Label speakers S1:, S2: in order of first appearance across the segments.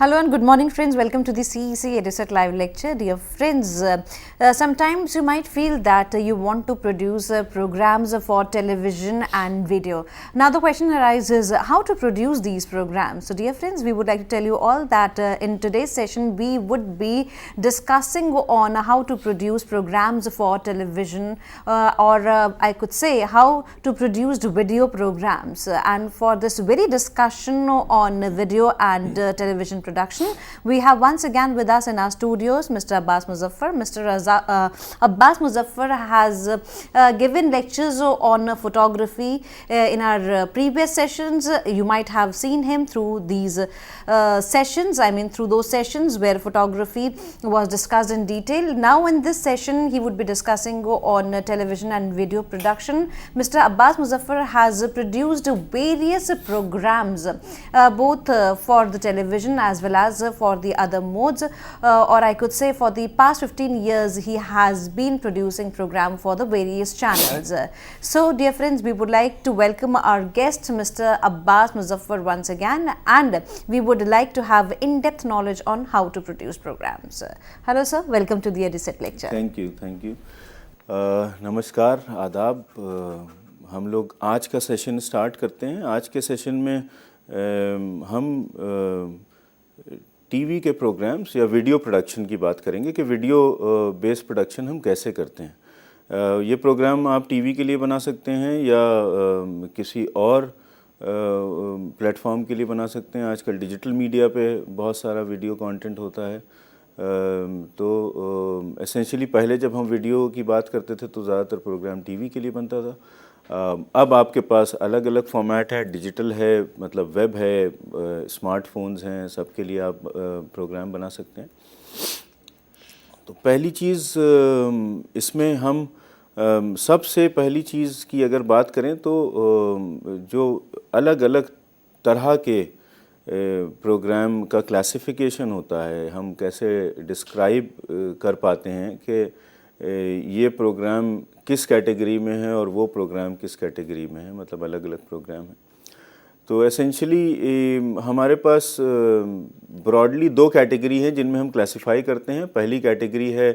S1: Hello and good morning friends, welcome to the CEC EduSet live lecture. Dear friends, sometimes you might feel that you want to produce programs for television and video. Now the question arises, how to produce these programs? So dear friends, we would like to tell you all that in today's session we would be discussing on how to produce programs for television or I could say how to produce video programs. And for this very discussion on video and television production, we have once again with us in our studios Mr. Abbas Muzaffar. Mr. Abbas Muzaffar has given lectures on photography in our previous sessions. You might have seen him through these sessions, through those sessions where photography was discussed in detail. Now in this session he would be discussing on television and video production. Mr. Abbas Muzaffar has produced various programs both for the television as well as for the other modes, or I could say for the past 15 years he has been producing program for the various channels. So dear friends, we would like to welcome our guest Mr. Abbas Muzaffar once again, and we would like to have in-depth knowledge on how to produce programs. Hello sir, welcome to the EduSet lecture.
S2: Thank you. नमस्कार, आदाब। हम लोग आज का session start करते हैं। आज के सेशन में हम टीवी के प्रोग्राम्स या वीडियो प्रोडक्शन की बात करेंगे कि वीडियो बेस्ड प्रोडक्शन हम कैसे करते हैं। ये प्रोग्राम आप टीवी के लिए बना सकते हैं या किसी और प्लेटफॉर्म के लिए बना सकते हैं। आजकल डिजिटल मीडिया पे बहुत सारा वीडियो कंटेंट होता है। तो एसेंशियली पहले जब हम वीडियो की बात करते थे तो ज़्यादातर प्रोग्राम टीवी के लिए बनता था। अब आपके पास अलग अलग फॉर्मेट है, डिजिटल है, मतलब वेब है, स्मार्टफोन्स हैं, सबके लिए आप प्रोग्राम बना सकते हैं। तो पहली चीज़ इसमें हम सबसे पहली चीज़ की अगर बात करें तो जो अलग अलग तरह के प्रोग्राम का क्लासिफिकेशन होता है, हम कैसे डिस्क्राइब कर पाते हैं कि ये प्रोग्राम किस कैटेगरी में है और वो प्रोग्राम किस कैटेगरी में है, मतलब अलग अलग प्रोग्राम हैं। तो एसेंशियली हमारे पास ब्रॉडली दो कैटेगरी हैं जिनमें हम क्लासिफाई करते हैं। पहली कैटेगरी है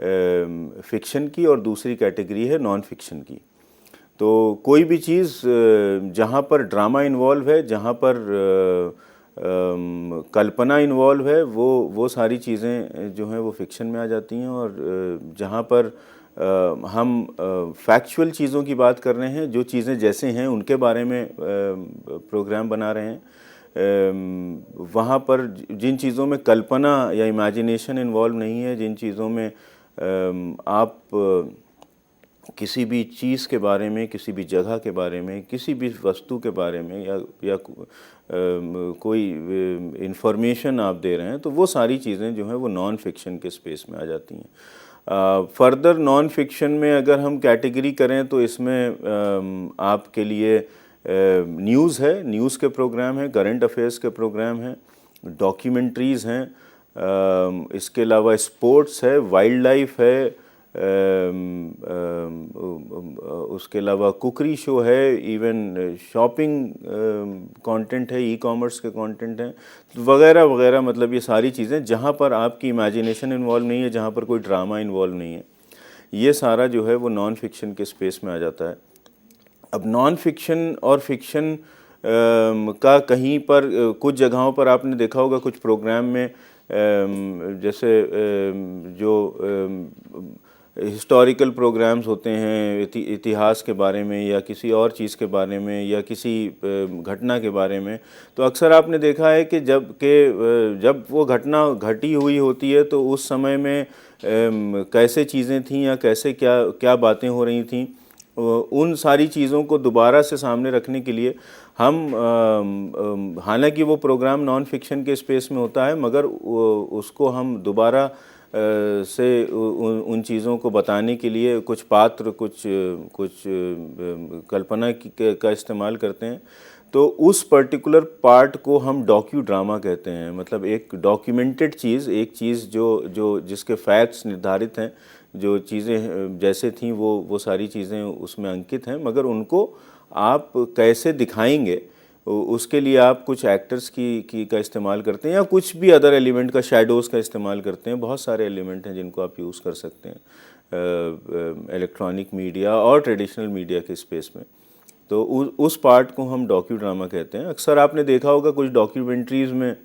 S2: फ़िक्शन की और दूसरी कैटेगरी है नॉन फिक्शन की। तो कोई भी चीज़ जहाँ पर ड्रामा इन्वॉल्व है, जहाँ पर कल्पना इन्वॉल्व है, वो सारी चीज़ें जो हैं वो फिक्शन में आ जाती हैं। और जहाँ पर हम फैक्चुअल चीज़ों की बात कर रहे हैं, जो चीज़ें जैसे हैं उनके बारे में प्रोग्राम बना रहे हैं, वहाँ पर जिन चीज़ों में कल्पना या इमेजिनेशन इन्वॉल्व नहीं है, जिन चीज़ों में आप किसी भी चीज़ के बारे में, किसी भी जगह के बारे में, किसी भी वस्तु के बारे में या कोई इंफॉर्मेशन आप दे रहे हैं, तो वो सारी चीज़ें जो हैं वो नॉन फिक्शन के स्पेस में आ जाती हैं। फर्दर नॉन फिक्शन में अगर हम कैटेगरी करें तो इसमें आपके लिए न्यूज़ है, न्यूज़ के प्रोग्राम हैं, करंट अफेयर्स के प्रोग्राम हैं, डॉक्यूमेंट्रीज़ हैं, इसके अलावा स्पोर्ट्स है, वाइल्ड लाइफ है, उसके अलावा कुकरी शो है, इवन शॉपिंग कंटेंट है, ई कॉमर्स के कंटेंट हैं, वगैरह वगैरह। मतलब ये सारी चीज़ें जहाँ पर आपकी इमेजिनेशन इन्वॉल्व नहीं है, जहाँ पर कोई ड्रामा इन्वॉल्व नहीं है, ये सारा जो है वो नॉन फिक्शन के स्पेस में आ जाता है। अब नॉन फिक्शन और फिक्शन का कहीं पर कुछ जगहों पर आपने देखा होगा कुछ प्रोग्राम में जैसे जो हिस्टोरिकल प्रोग्राम्स होते हैं, इतिहास के बारे में या किसी और चीज़ के बारे में या किसी घटना के बारे में, तो अक्सर आपने देखा है कि जब वो घटना घटी हुई होती है तो उस समय में कैसे चीज़ें थीं या कैसे क्या बातें हो रही थीं, उन सारी चीज़ों को दोबारा से सामने रखने के लिए हम हालांकि वो प्रोग्राम नॉन फिक्शन के स्पेस में होता है, मगर उसको हम दोबारा से उन चीज़ों को बताने के लिए कुछ पात्र, कुछ कल्पना का इस्तेमाल करते हैं। तो उस पर्टिकुलर पार्ट को हम डॉक्यू ड्रामा कहते हैं। मतलब एक डॉक्यूमेंटेड चीज़, एक चीज़ जो जिसके फैक्ट्स निर्धारित हैं, जो चीज़ें जैसे थीं वो सारी चीज़ें उसमें अंकित हैं, मगर उनको आप कैसे दिखाएंगे उसके लिए आप कुछ एक्टर्स की का इस्तेमाल करते हैं या कुछ भी अदर एलिमेंट का, शैडोज़ का इस्तेमाल करते हैं। बहुत सारे एलिमेंट हैं जिनको आप यूज़ कर सकते हैं इलेक्ट्रॉनिक मीडिया और ट्रेडिशनल मीडिया के स्पेस में। तो उस पार्ट को हम डॉक्यू ड्रामा कहते हैं। अक्सर आपने देखा होगा कुछ डॉक्यूमेंट्रीज़ में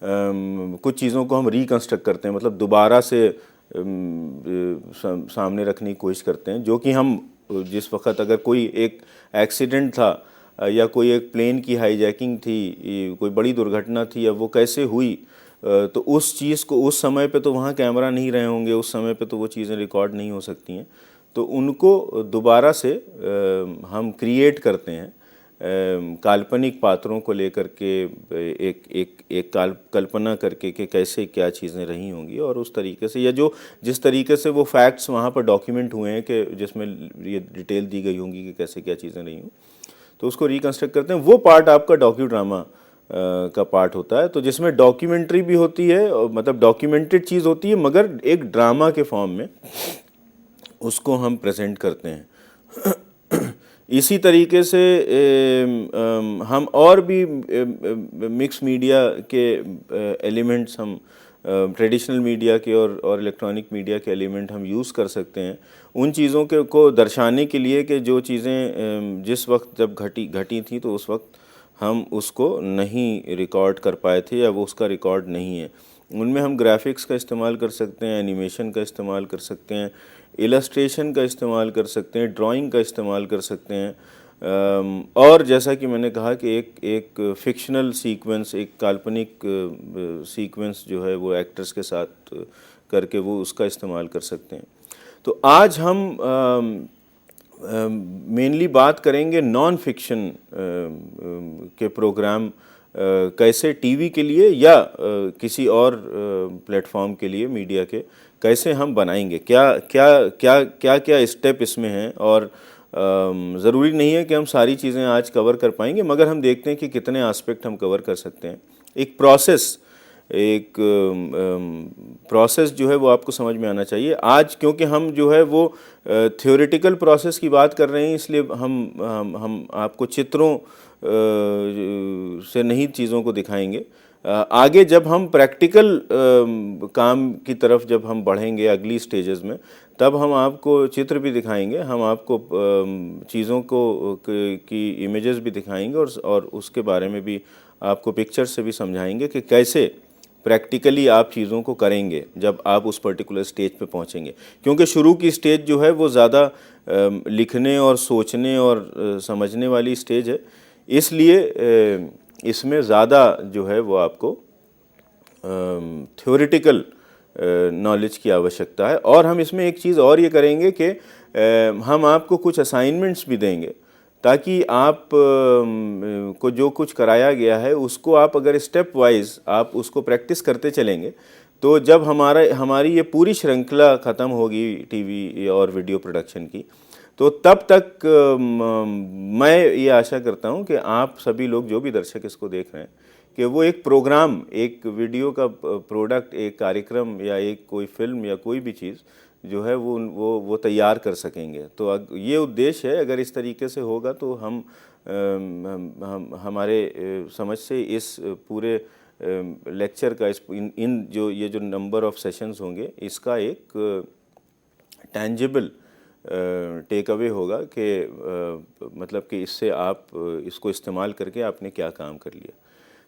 S2: कुछ चीज़ों को हम रिकंस्ट्रक्ट करते हैं, मतलब दोबारा से सामने रखने की कोशिश करते हैं, जो कि हम जिस वक्त अगर कोई एक एक्सीडेंट था या कोई एक प्लेन की हाईजैकिंग थी, कोई बड़ी दुर्घटना थी, या वो कैसे हुई, तो उस चीज़ को उस समय पे तो वहाँ कैमरा नहीं रहे होंगे, उस समय पे तो वो चीज़ें रिकॉर्ड नहीं हो सकती हैं, तो उनको दोबारा से हम क्रिएट करते हैं काल्पनिक पात्रों को लेकर के, एक कल्पना करके कि कैसे क्या चीज़ें रही होंगी, और उस तरीके से, या जिस तरीके से वो फैक्ट्स वहाँ पर डॉक्यूमेंट हुए हैं कि जिसमें ये डिटेल दी गई होंगी कि कैसे क्या चीज़ें रही हों, तो उसको रिकंस्ट्रक्ट करते हैं। वो पार्ट आपका डॉक्यू ड्रामा का पार्ट होता है, तो जिसमें डॉक्यूमेंट्री भी होती है, मतलब डॉक्यूमेंटेड चीज़ होती है, मगर एक ड्रामा के फॉर्म में उसको हम प्रेजेंट करते हैं। इसी तरीके से हम और भी मिक्स मीडिया के एलिमेंट्स, हम ट्रेडिशनल मीडिया के और इलेक्ट्रॉनिक मीडिया के एलिमेंट हम यूज़ कर सकते हैं उन चीज़ों के को दर्शाने के लिए कि जो चीज़ें जिस वक्त जब घटी थी तो उस वक्त हम उसको नहीं रिकॉर्ड कर पाए थे, या वो उसका रिकॉर्ड नहीं है। उनमें हम ग्राफिक्स का इस्तेमाल कर सकते हैं, एनिमेशन का इस्तेमाल कर सकते हैं, इलस्ट्रेशन का इस्तेमाल कर सकते हैं, ड्राइंग का इस्तेमाल कर सकते हैं, और जैसा कि मैंने कहा कि एक फिक्शनल सीक्वेंस, एक काल्पनिक सीक्वेंस जो है वो एक्टर्स के साथ करके वो उसका इस्तेमाल कर सकते हैं। तो आज हम मेनली बात करेंगे नॉन फिक्शन के प्रोग्राम कैसे टीवी के लिए या किसी और प्लेटफॉर्म के लिए मीडिया के कैसे हम बनाएंगे, क्या स्टेप इसमें हैं, और ज़रूरी नहीं है कि हम सारी चीज़ें आज कवर कर पाएंगे, मगर हम देखते हैं कि कितने एस्पेक्ट हम कवर कर सकते हैं। एक प्रोसेस जो है वो आपको समझ में आना चाहिए। आज क्योंकि हम जो है वो थ्योरेटिकल प्रोसेस की बात कर रहे हैं, इसलिए हम आपको चित्रों से नहीं चीज़ों को दिखाएंगे। आगे जब हम प्रैक्टिकल काम की तरफ जब हम बढ़ेंगे अगली स्टेजेस में, तब हम आपको चित्र भी दिखाएंगे, हम आपको चीज़ों को की इमेजेस भी दिखाएंगे, और उसके बारे में भी आपको पिक्चर से भी समझाएंगे कि कैसे प्रैक्टिकली आप चीज़ों को करेंगे जब आप उस पर्टिकुलर स्टेज पे पहुंचेंगे। क्योंकि शुरू की स्टेज जो है वो ज़्यादा लिखने और सोचने और समझने वाली स्टेज है, इसलिए इसमें ज़्यादा जो है वो आपको थ्योरेटिकल नॉलेज की आवश्यकता है। और हम इसमें एक चीज़ और ये करेंगे कि हम आपको कुछ असाइनमेंट्स भी देंगे, ताकि आप को जो कुछ कराया गया है उसको आप अगर स्टेप वाइज आप उसको प्रैक्टिस करते चलेंगे, तो जब हमारी ये पूरी श्रृंखला ख़त्म होगी टीवी और वीडियो प्रोडक्शन की, तो तब तक मैं ये आशा करता हूँ कि आप सभी लोग जो भी दर्शक इसको देख रहे हैं कि वो एक प्रोग्राम, एक वीडियो का प्रोडक्ट, एक कार्यक्रम या एक कोई फिल्म या कोई भी चीज़ जो है वो तैयार कर सकेंगे। तो ये उद्देश्य है। अगर इस तरीके से होगा तो हम हमारे समझ से इस पूरे लेक्चर का ये जो नंबर ऑफ सेशंस होंगे, इसका एक टेंजिबल टेक अवे होगा कि मतलब कि इससे आप इसको इस्तेमाल करके आपने क्या काम कर लिया।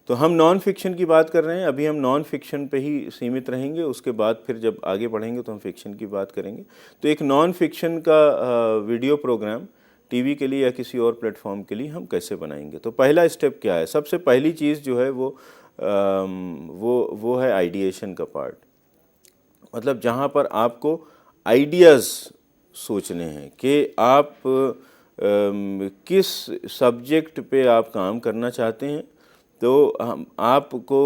S2: तो हम नॉन फिक्शन की बात कर रहे हैं, अभी हम नॉन फिक्शन पे ही सीमित रहेंगे, उसके बाद फिर जब आगे बढ़ेंगे तो हम फिक्शन की बात करेंगे। तो एक नॉन फिक्शन का वीडियो प्रोग्राम टीवी के लिए या किसी और प्लेटफॉर्म के लिए हम कैसे बनाएंगे। तो पहला स्टेप क्या है? सबसे पहली चीज़ जो है वो है आइडिएशन का पार्ट, मतलब जहाँ पर आपको आइडियाज़ सोचने हैं कि आप किस सब्जेक्ट पे आप काम करना चाहते हैं। तो हम आपको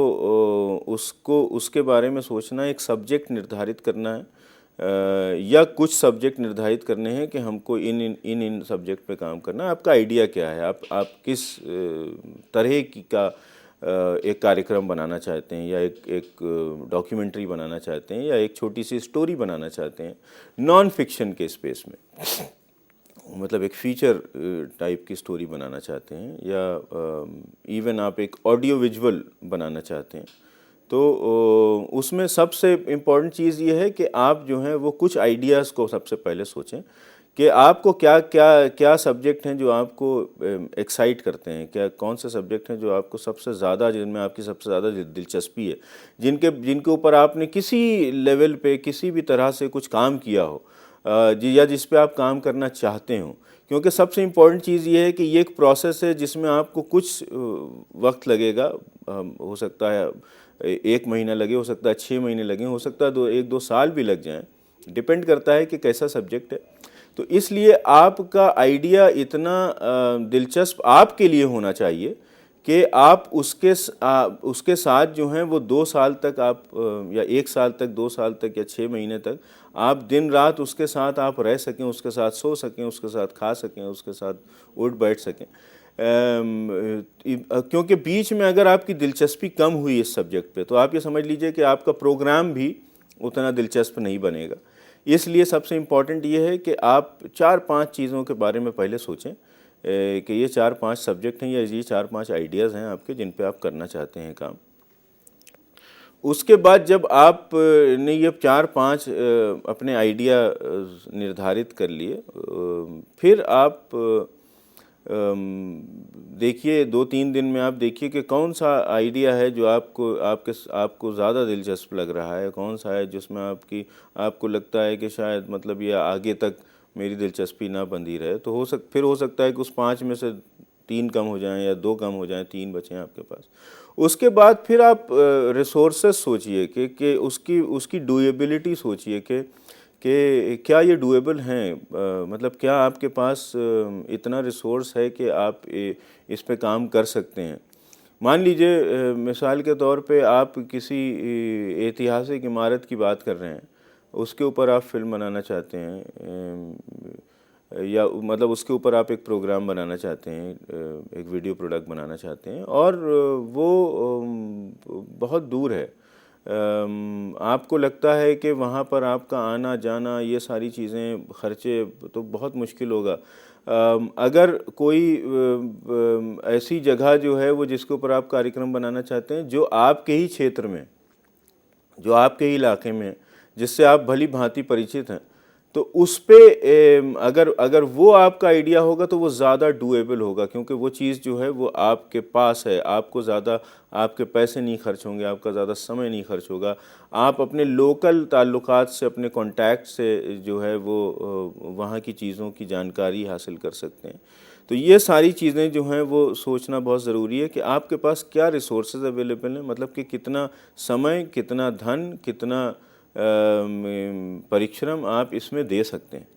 S2: उसके बारे में सोचना, एक सब्जेक्ट निर्धारित करना है या कुछ सब्जेक्ट निर्धारित करने हैं कि हमको इन सब्जेक्ट पे काम करना है। आपका आइडिया क्या है, आप किस तरह का एक कार्यक्रम बनाना चाहते हैं, या एक डॉक्यूमेंट्री बनाना चाहते हैं, या एक छोटी सी स्टोरी बनाना चाहते हैं नॉन फिक्शन के स्पेस में। मतलब एक फीचर टाइप की स्टोरी बनाना चाहते हैं, या इवन आप एक ऑडियो विजुअल बनाना चाहते हैं, तो उसमें सबसे इम्पॉर्टेंट चीज़ ये है कि आप जो हैं वो कुछ आइडियाज़ को सबसे पहले सोचें कि आपको क्या क्या क्या सब्जेक्ट हैं जो आपको एक्साइट करते हैं, क्या कौन से सब्जेक्ट हैं जो आपको सबसे ज़्यादा, जिनमें आपकी सबसे ज़्यादा दिलचस्पी है, जिनके ऊपर आपने किसी लेवल पे किसी भी तरह से कुछ काम किया हो, या जिस पे आप काम करना चाहते हो। क्योंकि सबसे इम्पॉर्टेंट चीज़ ये है कि ये एक प्रोसेस है जिसमें आपको कुछ वक्त लगेगा, हो सकता है 1 महीना लगे, हो सकता है 6 महीने लगे, हो सकता है 1-2 साल भी लग जाएं, डिपेंड करता है कि कैसा सब्जेक्ट है। तो इसलिए आपका आइडिया इतना दिलचस्प आपके लिए होना चाहिए कि आप उसके साथ जो हैं वो 2 साल तक आप, या 1 साल तक, 2 साल तक, या 6 महीने तक आप दिन रात उसके साथ आप रह सकें, उसके साथ सो सकें, उसके साथ खा सकें, उसके साथ उठ बैठ सकें। क्योंकि बीच में अगर आपकी दिलचस्पी कम हुई इस सब्जेक्ट पे, तो आप ये समझ लीजिए कि आपका प्रोग्राम भी उतना दिलचस्प नहीं बनेगा। इसलिए सबसे इम्पॉर्टेंट ये है कि आप 4-5 चीज़ों के बारे में पहले सोचें कि ये 4-5 सब्जेक्ट हैं, या ये 4-5 आइडियाज़ हैं आपके जिन पे आप करना चाहते हैं काम। उसके बाद जब आप ने ये 4-5 अपने आइडिया निर्धारित कर लिए, फिर आप देखिए 2-3 दिन में आप देखिए कि कौन सा आइडिया है जो आपको ज़्यादा दिलचस्प लग रहा है, कौन सा है जिसमें आपको लगता है कि शायद मतलब ये आगे तक मेरी दिलचस्पी ना बंधी रहे। तो फिर हो सकता है कि उस 5 में से 3 कम हो जाएं, या 2 कम हो जाएं, 3 बचें आपके पास। उसके बाद फिर आप रिसोर्सेस सोचिए कि उसकी डूएबिलिटी सोचिए कि क्या ये डूएबल हैं, मतलब क्या आपके पास इतना रिसोर्स है कि आप इस पे काम कर सकते हैं। मान लीजिए मिसाल के तौर पे आप किसी ऐतिहासिक इमारत की बात कर रहे हैं, उसके ऊपर आप फिल्म बनाना चाहते हैं, या मतलब उसके ऊपर आप एक प्रोग्राम बनाना चाहते हैं, एक वीडियो प्रोडक्ट बनाना चाहते हैं, और वो बहुत दूर है। आपको लगता है कि वहाँ पर आपका आना जाना, ये सारी चीज़ें, खर्चे तो बहुत मुश्किल होगा। अगर कोई ऐसी जगह जो है वो जिसके ऊपर आप कार्यक्रम बनाना चाहते हैं, जो आपके ही क्षेत्र में, जो आपके ही इलाके में, जिससे आप भली भांति परिचित हैं, तो उस पे अगर वो आपका आइडिया होगा तो वो ज़्यादा डूएबल होगा, क्योंकि वो चीज़ जो है वो आपके पास है, आपको ज़्यादा, आपके पैसे नहीं खर्च होंगे, आपका ज़्यादा समय नहीं खर्च होगा। आप अपने लोकल ताल्लुकात से, अपने कॉन्टैक्ट से जो है वो वहाँ की चीज़ों की जानकारी हासिल कर सकते हैं। तो ये सारी चीज़ें जो हैं वो सोचना बहुत ज़रूरी है कि आपके पास क्या रिसोर्सेज अवेलेबल हैं, मतलब कि कितना समय, कितना धन, कितना परिश्रम आप इसमें दे सकते हैं।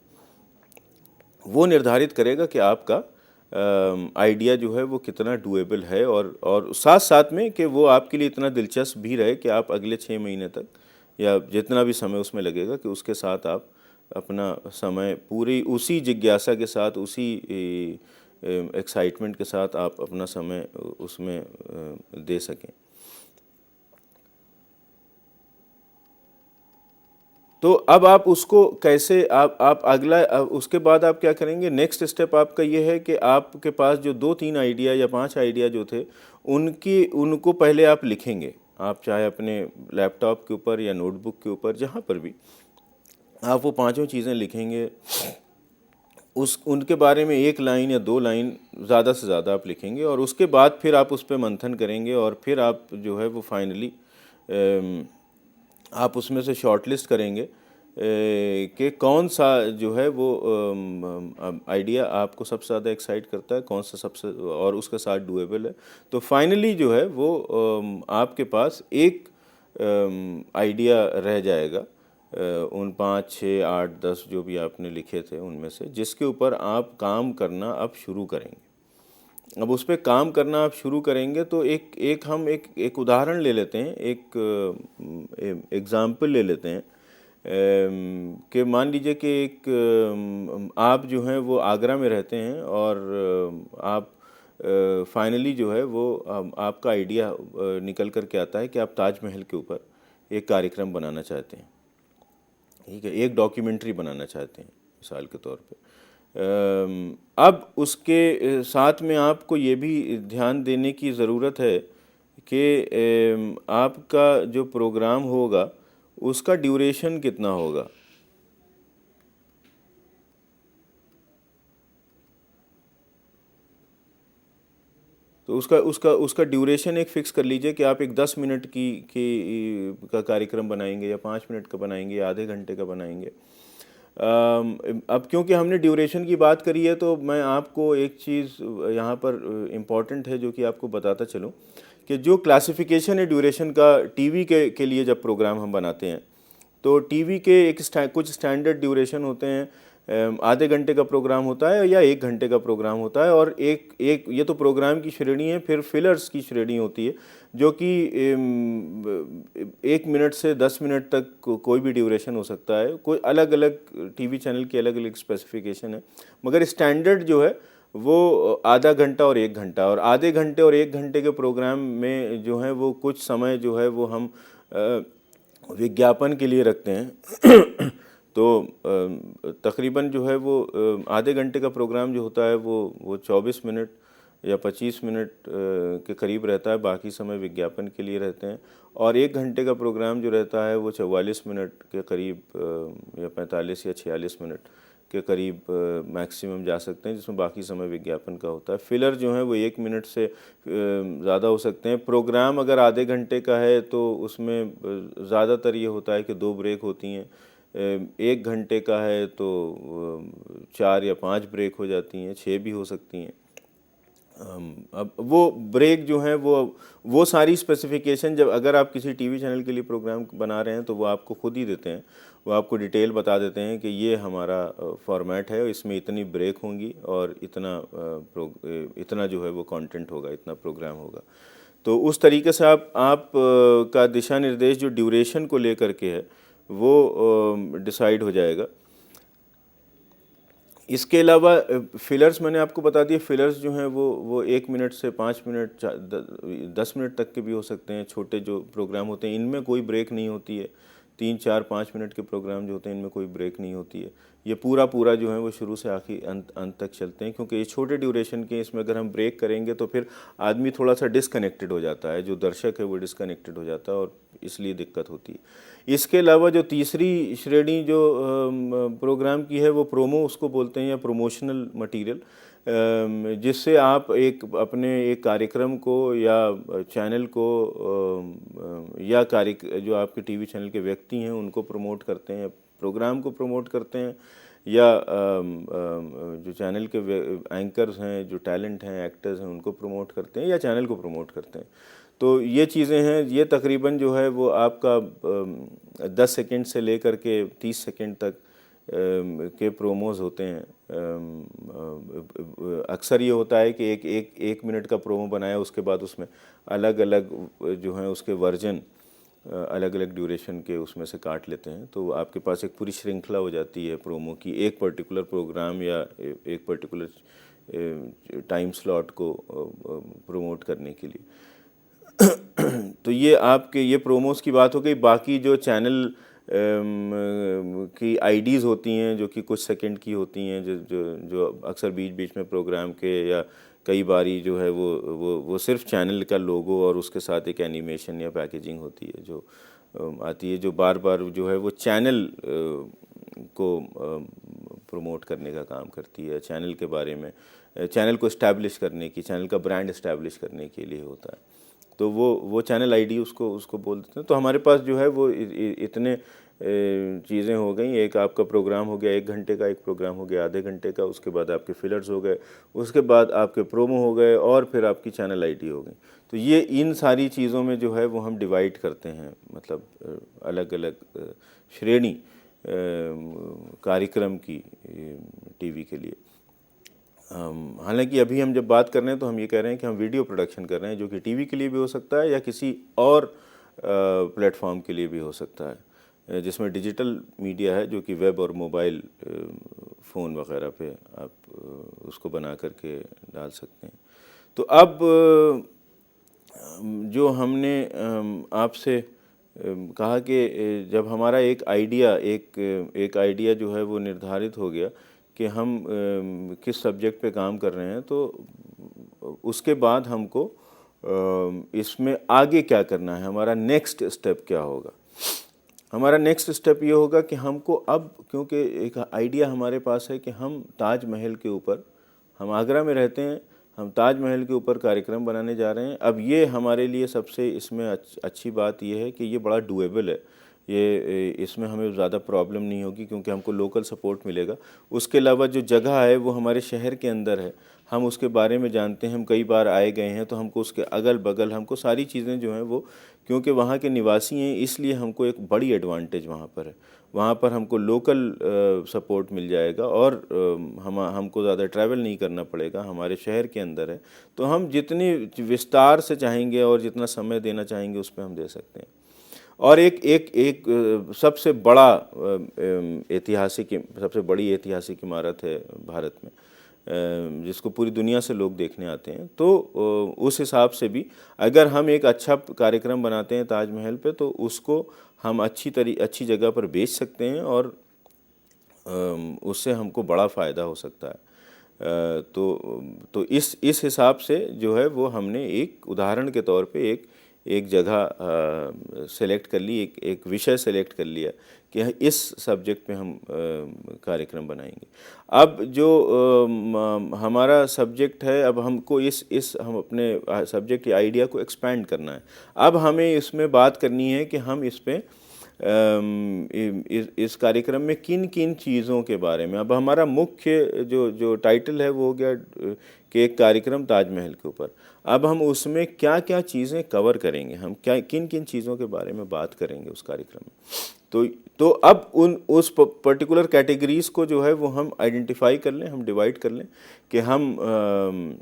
S2: वो निर्धारित करेगा कि आपका आइडिया जो है वो कितना डूएबल है, और साथ साथ में कि वो आपके लिए इतना दिलचस्प भी रहे कि आप अगले 6 महीने तक, या जितना भी समय उसमें लगेगा, कि उसके साथ आप अपना समय पूरी उसी जिज्ञासा के साथ, उसी एक्साइटमेंट के साथ आप अपना समय उसमें दे सकें। तो अब आप उसको कैसे, आप अगला, उसके बाद आप क्या करेंगे, नेक्स्ट स्टेप आपका ये है कि आपके पास जो 2-3 आइडिया या 5 आइडिया जो थे, उनको पहले आप लिखेंगे। आप चाहे अपने लैपटॉप के ऊपर या नोटबुक के ऊपर, जहाँ पर भी, आप वो 5 चीज़ें लिखेंगे। उनके बारे में 1 लाइन या 2 लाइन ज़्यादा से ज़्यादा आप लिखेंगे, और उसके बाद फिर आप उस पर मंथन करेंगे, और फिर आप जो है वो फाइनली आप उसमें से शॉर्टलिस्ट करेंगे कि कौन सा जो है वो आइडिया आपको सबसे ज़्यादा एक्साइट करता है, कौन सा सबसे, और उसके साथ डूएबल है। तो फाइनली जो है वो आपके पास एक आइडिया रह जाएगा उन 5, 6, 8, 10 जो भी आपने लिखे थे उनमें से, जिसके ऊपर आप काम करना अब शुरू करेंगे। अब उस पर काम करना आप शुरू करेंगे तो हम एक उदाहरण ले लेते हैं, एक एग्ज़ाम्पल ले लेते हैं कि मान लीजिए कि आप जो हैं वो आगरा में रहते हैं, और आप फाइनली जो है वो आपका आइडिया निकल कर के आता है कि आप ताजमहल के ऊपर एक कार्यक्रम बनाना चाहते हैं, ठीक है, एक डॉक्यूमेंट्री बनाना चाहते हैं मिसाल के तौर पे। अब उसके साथ में आपको ये भी ध्यान देने की ज़रूरत है कि आपका जो प्रोग्राम होगा उसका ड्यूरेशन कितना होगा। तो उसका उसका उसका ड्यूरेशन एक फ़िक्स कर लीजिए कि आप एक 10 मिनट का कार्यक्रम बनाएंगे या 5 मिनट का बनाएंगे या आधे घंटे का बनाएंगे। अब क्योंकि हमने ड्यूरेशन की बात करी है तो मैं आपको एक चीज़ यहाँ पर इम्पॉर्टेंट है जो कि आपको बताता चलूँ कि जो क्लासिफिकेशन है ड्यूरेशन का टीवी के लिए जब प्रोग्राम हम बनाते हैं तो टीवी के कुछ स्टैंडर्ड ड्यूरेशन होते हैं। आधे घंटे का प्रोग्राम होता है या 1 घंटे का प्रोग्राम होता है और एक एक ये तो प्रोग्राम की श्रेणी है। फिर फिलर्स की श्रेणी होती है जो कि 1 मिनट से 10 मिनट तक कोई भी ड्यूरेशन हो सकता है। कोई अलग अलग टीवी चैनल की अलग अलग स्पेसिफिकेशन है, मगर स्टैंडर्ड जो है वो आधा घंटा और 1 घंटा। और आधे घंटे और 1 घंटे के प्रोग्राम में जो है वो कुछ समय जो है वो हम विज्ञापन के लिए रखते हैं। तो तकरीबन जो है वो आधे घंटे का प्रोग्राम जो होता है वो 24 मिनट या 25 मिनट के करीब रहता है, बाकी समय विज्ञापन के लिए रहते हैं। और 1 घंटे का प्रोग्राम जो रहता है वो 44 मिनट के करीब या 45 या 46 मिनट के करीब मैक्सिमम जा सकते हैं, जिसमें बाकी समय विज्ञापन का होता है। फिलर जो है वो 1 मिनट से ज़्यादा हो सकते हैं। प्रोग्राम अगर आधे घंटे का है तो उसमें ज़्यादातर ये होता है कि 2 ब्रेक होती हैं। 1 घंटे का है तो 4 या 5 ब्रेक हो जाती हैं, 6 भी हो सकती हैं। अब वो ब्रेक जो है वो सारी स्पेसिफिकेशन जब अगर आप किसी टीवी चैनल के लिए प्रोग्राम बना रहे हैं तो वो आपको खुद ही देते हैं। वो आपको डिटेल बता देते हैं कि ये हमारा फॉर्मेट है, इसमें इतनी ब्रेक होंगी और इतना जो है वो कंटेंट होगा, इतना प्रोग्राम होगा। तो उस तरीके से आप का दिशा निर्देश जो ड्यूरेशन को लेकर के है वो डिसाइड हो जाएगा। इसके अलावा फिलर्स मैंने आपको बता दिया। फिलर्स जो हैं वो 1 मिनट से 5 मिनट 10 मिनट तक के भी हो सकते हैं। छोटे जो प्रोग्राम होते हैं इनमें कोई ब्रेक नहीं होती है। 3, 4, 5 मिनट के प्रोग्राम जो होते हैं इनमें कोई ब्रेक नहीं होती है। ये पूरा जो है वो शुरू से आखिर अंत तक चलते हैं, क्योंकि ये छोटे ड्यूरेशन के इसमें अगर हम ब्रेक करेंगे तो फिर आदमी थोड़ा सा डिसकनेक्टेड हो जाता है, जो दर्शक है वो डिसकनेक्टेड हो जाता है और इसलिए दिक्कत होती है। इसके अलावा जो तीसरी श्रेणी जो प्रोग्राम की है वो प्रोमो उसको बोलते हैं, या प्रमोशनल मटेरियल, जिससे आप अपने एक कार्यक्रम को या चैनल को या जो आपके टीवी चैनल के व्यक्ति हैं उनको प्रमोट करते हैं, प्रोग्राम को प्रमोट करते हैं, या जो चैनल के एंकर्स हैं, जो टैलेंट हैं, एक्टर्स हैं, उनको प्रमोट करते हैं या चैनल को प्रमोट करते हैं। तो ये चीज़ें हैं। ये तकरीबन जो है वो आपका 10 सेकंड से लेकर के 30 सेकंड तक के प्रोमोज होते हैं। अक्सर ये होता है कि एक मिनट का प्रोमो बनाया, उसके बाद उसमें अलग अलग जो हैं उसके वर्जन अलग अलग ड्यूरेशन के उसमें से काट लेते हैं। तो आपके पास एक पूरी श्रृंखला हो जाती है प्रोमो की, एक पर्टिकुलर प्रोग्राम या एक पर्टिकुलर टाइम स्लॉट को प्रमोट करने के लिए। तो ये आपके ये प्रोमोस की बात हो गई। बाकी जो चैनल की आईडीज़ होती हैं जो कि कुछ सेकंड की होती हैं, जो अक्सर बीच बीच में प्रोग्राम के या कई बारी जो है वो सिर्फ चैनल का लोगो और उसके साथ एक एनिमेशन या पैकेजिंग होती है जो आती है, जो बार बार जो है वो चैनल को प्रमोट करने का काम करती है। चैनल के बारे में, चैनल को इस्टेब्लिश करने की, चैनल का ब्रांड इस्टेब्लिश करने के लिए होता है। तो वो चैनल आईडी उसको बोल देते हैं। तो हमारे पास जो है वो इतने चीज़ें हो गई। एक आपका प्रोग्राम हो गया 1 घंटे का, एक प्रोग्राम हो गया आधे घंटे का, उसके बाद आपके फिलर्स हो गए, उसके बाद आपके प्रोमो हो गए और फिर आपकी चैनल आईडी हो गई। तो ये इन सारी चीज़ों में जो है वो हम डिवाइड करते हैं, मतलब अलग अलग श्रेणी कार्यक्रम की टीवी के लिए। हालांकि अभी हम जब बात कर रहे हैं तो हम ये कह रहे हैं कि हम वीडियो प्रोडक्शन कर रहे हैं, जो कि टीवी के लिए भी हो सकता है या किसी और प्लेटफॉर्म के लिए भी हो सकता है, जिसमें डिजिटल मीडिया है, जो कि वेब और मोबाइल फ़ोन वगैरह पे आप उसको बना करके डाल सकते हैं। तो अब जो हमने आपसे कहा कि जब हमारा एक आइडिया जो है वो निर्धारित हो गया कि हम किस सब्जेक्ट पे काम कर रहे हैं, तो उसके बाद हमको इसमें आगे क्या करना है, हमारा नेक्स्ट स्टेप क्या होगा। हमारा नेक्स्ट स्टेप ये होगा कि हमको अब, क्योंकि एक आइडिया हमारे पास है कि हम ताजमहल के ऊपर, हम आगरा में रहते हैं, हम ताजमहल के ऊपर कार्यक्रम बनाने जा रहे हैं। अब ये हमारे लिए सबसे इसमें अच्छी बात ये है कि ये बड़ा डूएबल है, ये इसमें हमें ज़्यादा प्रॉब्लम नहीं होगी क्योंकि हमको लोकल सपोर्ट मिलेगा। उसके अलावा जो जगह है वो हमारे शहर के अंदर है, हम उसके बारे में जानते हैं, हम कई बार आए गए हैं, तो हमको उसके अगल बगल हमको सारी चीज़ें जो हैं वो, क्योंकि वहाँ के निवासी हैं, इसलिए हमको एक बड़ी एडवांटेज वहाँ पर है। वहाँ पर हमको लोकल सपोर्ट मिल जाएगा और हमको ज़्यादा ट्रैवल नहीं करना पड़ेगा, हमारे शहर के अंदर है, तो हम जितनी विस्तार से चाहेंगे और जितना समय देना चाहेंगे उस पर हम दे सकते हैं। और एक सबसे बड़ा सबसे बड़ी ऐतिहासिक इमारत है भारत में, जिसको पूरी दुनिया से लोग देखने आते हैं, तो उस हिसाब से भी अगर हम एक अच्छा कार्यक्रम बनाते हैं ताजमहल पे, तो उसको हम अच्छी जगह पर बेच सकते हैं और उससे हमको बड़ा फ़ायदा हो सकता है। तो इस हिसाब से जो है वो हमने एक उदाहरण के तौर पे एक जगह सेलेक्ट कर ली, एक विषय सेलेक्ट कर लिया कि इस सब्जेक्ट पे हम कार्यक्रम बनाएंगे। अब जो हमारा सब्जेक्ट है, अब हमको हम अपने सब्जेक्ट या आइडिया को एक्सपैंड करना है। अब हमें इसमें बात करनी है कि हम इस पे इस कार्यक्रम में किन किन चीज़ों के बारे में, अब हमारा मुख्य जो टाइटल है वो हो गया कि एक कार्यक्रम ताजमहल के ऊपर। अब हम उसमें क्या क्या चीज़ें कवर करेंगे, हम किन किन चीज़ों के बारे में बात करेंगे उस कार्यक्रम में। तो अब उस पर्टिकुलर कैटेगरीज़ को जो है वो हम आइडेंटिफाई कर लें, हम डिवाइड कर लें कि हम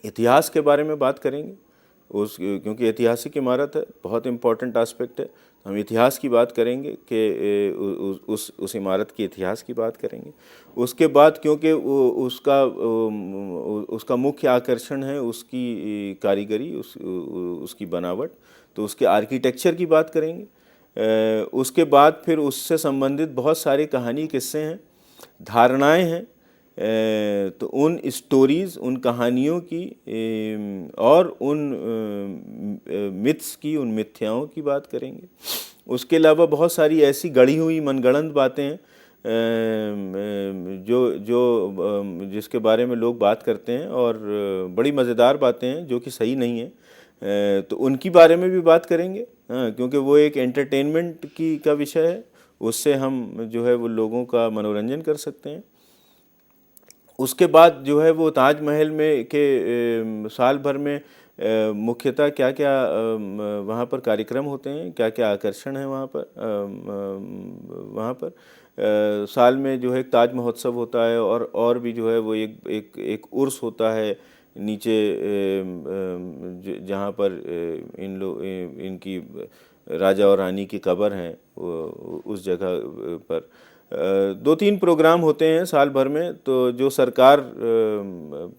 S2: इतिहास के बारे में बात करेंगे, क्योंकि ऐतिहासिक इमारत है, बहुत इम्पॉर्टेंट एस्पेक्ट है, हम इतिहास की बात करेंगे कि उस इमारत की इतिहास की बात करेंगे। उसके बाद क्योंकि उसका मुख्य आकर्षण है उसकी कारीगरी, उसकी बनावट, तो उसके आर्किटेक्चर की बात करेंगे। उसके बाद फिर उससे संबंधित बहुत सारी कहानी किस्से हैं, धारणाएं हैं, तो उन स्टोरीज़, उन कहानियों की और उन मिथ्स की, उन मिथ्याओं की बात करेंगे। उसके अलावा बहुत सारी ऐसी गढ़ी हुई मनगढ़ंत बातें हैं जिसके बारे में लोग बात करते हैं और बड़ी मज़ेदार बातें हैं जो कि सही नहीं है, तो उनकी बारे में भी बात करेंगे। हाँ, क्योंकि वो एक एंटरटेनमेंट का विषय है, उससे हम जो है वो लोगों का मनोरंजन कर सकते हैं। उसके बाद जो है वो ताजमहल में के साल भर में मुख्यतः क्या क्या वहाँ पर कार्यक्रम होते हैं, क्या क्या आकर्षण है वहाँ पर साल में जो है एक ताज महोत्सव होता है और भी जो है वो एक उर्स होता है नीचे, जहाँ पर इनकी राजा और रानी की कब्र हैं, उस जगह पर 2-3 प्रोग्राम होते हैं साल भर में, तो जो सरकार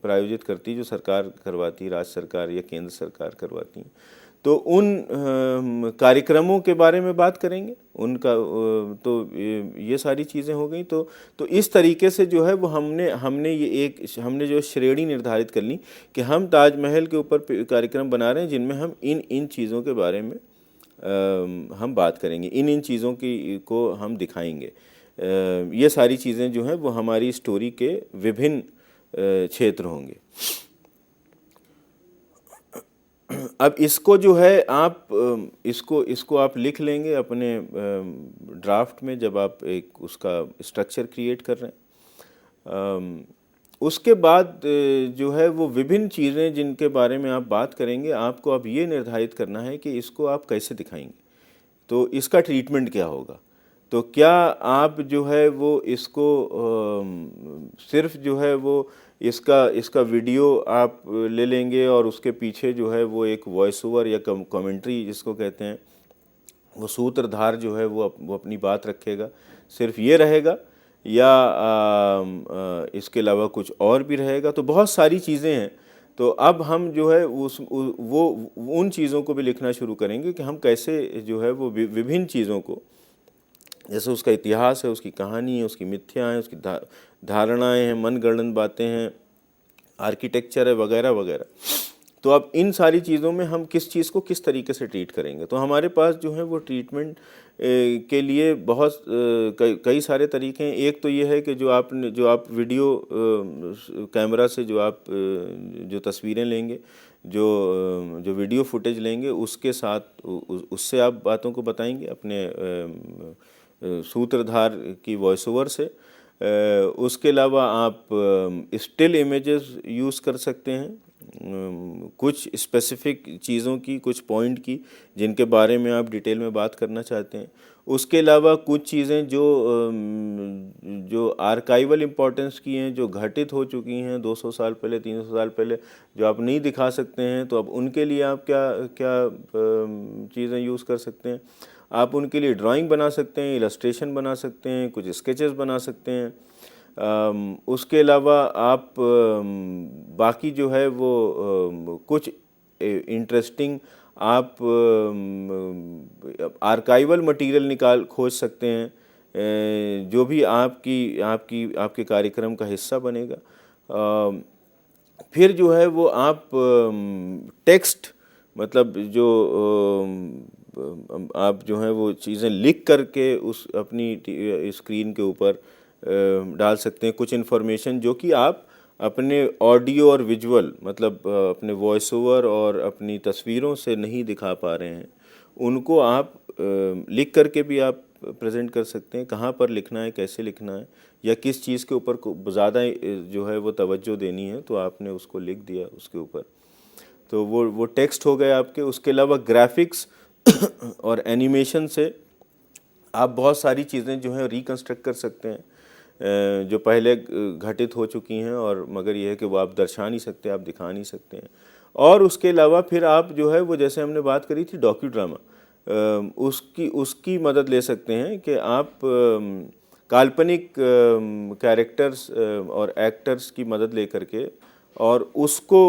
S2: प्रायोजित करती, जो सरकार करवाती, राज्य सरकार या केंद्र सरकार करवाती, तो उन कार्यक्रमों के बारे में बात करेंगे उनका। तो ये सारी चीज़ें हो गई। तो इस तरीके से जो है वो हमने जो श्रेणी निर्धारित कर ली कि हम ताजमहल के ऊपर कार्यक्रम बना रहे हैं जिनमें हम इन चीज़ों के बारे में हम बात करेंगे, इन चीज़ों को हम दिखाएंगे। ये सारी चीज़ें जो हैं वो हमारी स्टोरी के विभिन्न क्षेत्र होंगे। अब इसको जो है आप इसको आप लिख लेंगे अपने ड्राफ्ट में, जब आप एक उसका स्ट्रक्चर क्रिएट कर रहे हैं। उसके बाद जो है वो विभिन्न चीज़ें जिनके बारे में आप बात करेंगे, आपको अब ये निर्धारित करना है कि इसको आप कैसे दिखाएंगे, तो इसका ट्रीटमेंट क्या होगा। तो क्या आप जो है वो इसको सिर्फ जो है वो इसका वीडियो आप ले लेंगे और उसके पीछे जो है वो एक वॉइस ओवर या कमेंट्री जिसको कहते हैं, वो सूत्रधार जो है वो अपनी बात रखेगा, सिर्फ ये रहेगा, या इसके अलावा कुछ और भी रहेगा। तो बहुत सारी चीज़ें हैं। तो अब हम जो है उन चीज़ों को भी लिखना शुरू करेंगे कि हम कैसे जो है वो विभिन्न चीज़ों को, जैसे उसका इतिहास है, उसकी कहानी है, उसकी मिथ्या है, उसकी धारणाएं हैं, मनगढ़ंत बातें हैं, आर्किटेक्चर है वगैरह वगैरह। तो अब इन सारी चीज़ों में हम किस चीज़ को किस तरीके से ट्रीट करेंगे, तो हमारे पास जो है वो ट्रीटमेंट के लिए बहुत कई सारे तरीके हैं। एक तो ये है कि जो आप वीडियो कैमरा से जो आप जो तस्वीरें लेंगे, जो वीडियो फुटेज लेंगे, उसके साथ उससे आप बातों को बताएंगे अपने सूत्रधार की वॉइस ओवर से। उसके अलावा आप स्टिल इमेजेस यूज़ कर सकते हैं, कुछ स्पेसिफिक चीज़ों की, कुछ पॉइंट की जिनके बारे में आप डिटेल में बात करना चाहते हैं। उसके अलावा कुछ चीज़ें जो आर्काइवल इम्पोर्टेंस की हैं, जो घटित हो चुकी हैं 200 साल पहले, 300 साल पहले, जो आप नहीं दिखा सकते हैं, तो अब उनके लिए आप क्या चीज़ें यूज़ कर सकते हैं। आप उनके लिए ड्राइंग बना सकते हैं, इलस्ट्रेशन बना सकते हैं, कुछ स्केचेस बना सकते हैं। उसके अलावा आप बाकी जो है वो कुछ इंटरेस्टिंग आप आर्काइवल मटेरियल खोज सकते हैं, जो भी आपके कार्यक्रम का हिस्सा बनेगा। फिर जो है वो आप टेक्स्ट, मतलब जो आप जो है वो चीज़ें लिख करके उस अपनी स्क्रीन के ऊपर डाल सकते हैं। कुछ इन्फॉर्मेशन जो कि आप अपने ऑडियो और विजुअल, मतलब अपने वॉइस ओवर और अपनी तस्वीरों से नहीं दिखा पा रहे हैं, उनको आप लिख करके भी आप प्रेजेंट कर सकते हैं। कहाँ पर लिखना है, कैसे लिखना है, या किस चीज़ के ऊपर ज़्यादा जो है वो तवज्जो देनी है, तो आपने उसको लिख दिया उसके ऊपर, तो वो टेक्स्ट हो गए आपके। उसके अलावा ग्राफिक्स और एनिमेशन से आप बहुत सारी चीज़ें जो हैं रिकंस्ट्रक्ट कर सकते हैं, जो पहले घटित हो चुकी हैं, और मगर यह है कि वो आप दर्शा नहीं सकते, आप दिखा नहीं सकते हैं। और उसके अलावा फिर आप जो है वो, जैसे हमने बात करी थी डॉक्यू ड्रामा, उसकी मदद ले सकते हैं कि आप काल्पनिक कैरेक्टर्स और एक्टर्स की मदद ले करके, और उसको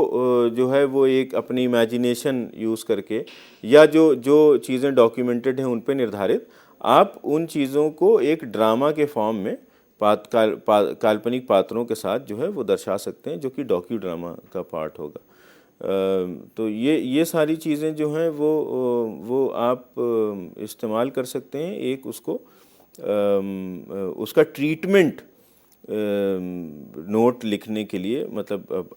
S2: जो है वो एक अपनी इमेजिनेशन यूज़ करके, या जो चीज़ें डॉक्यूमेंटेड हैं उन पे निर्धारित, आप उन चीज़ों को एक ड्रामा के फॉर्म में काल्पनिक पात्रों के साथ जो है वो दर्शा सकते हैं, जो कि डॉक्यू ड्रामा का पार्ट होगा। तो ये सारी चीज़ें जो हैं वो आप इस्तेमाल कर सकते हैं। एक उसका ट्रीटमेंट नोट लिखने के लिए, मतलब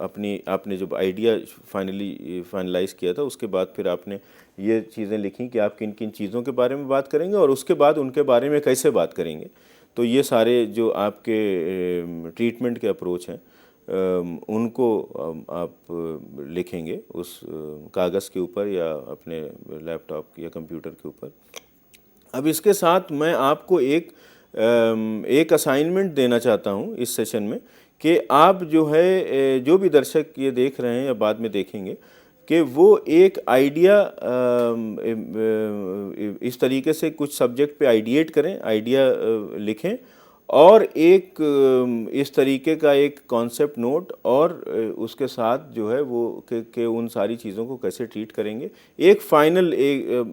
S2: आपने जब आइडिया फाइनलाइज़ किया था, उसके बाद फिर आपने ये चीज़ें लिखी कि आप किन किन चीज़ों के बारे में बात करेंगे, और उसके बाद उनके बारे में कैसे बात करेंगे। तो ये सारे जो आपके ट्रीटमेंट के अप्रोच हैं, उनको आप लिखेंगे उस कागज़ के ऊपर या अपने लैपटॉप या कंप्यूटर के ऊपर। अब इसके साथ मैं आपको एक असाइनमेंट देना चाहता हूँ इस सेशन में, कि आप जो है, जो भी दर्शक ये देख रहे हैं या बाद में देखेंगे, कि वो एक आइडिया इस तरीके से कुछ सब्जेक्ट पे आइडिएट करें, आइडिया लिखें, और एक इस तरीके का एक कॉन्सेप्ट नोट, और उसके साथ जो है वो कि उन सारी चीज़ों को कैसे ट्रीट करेंगे। एक फाइनल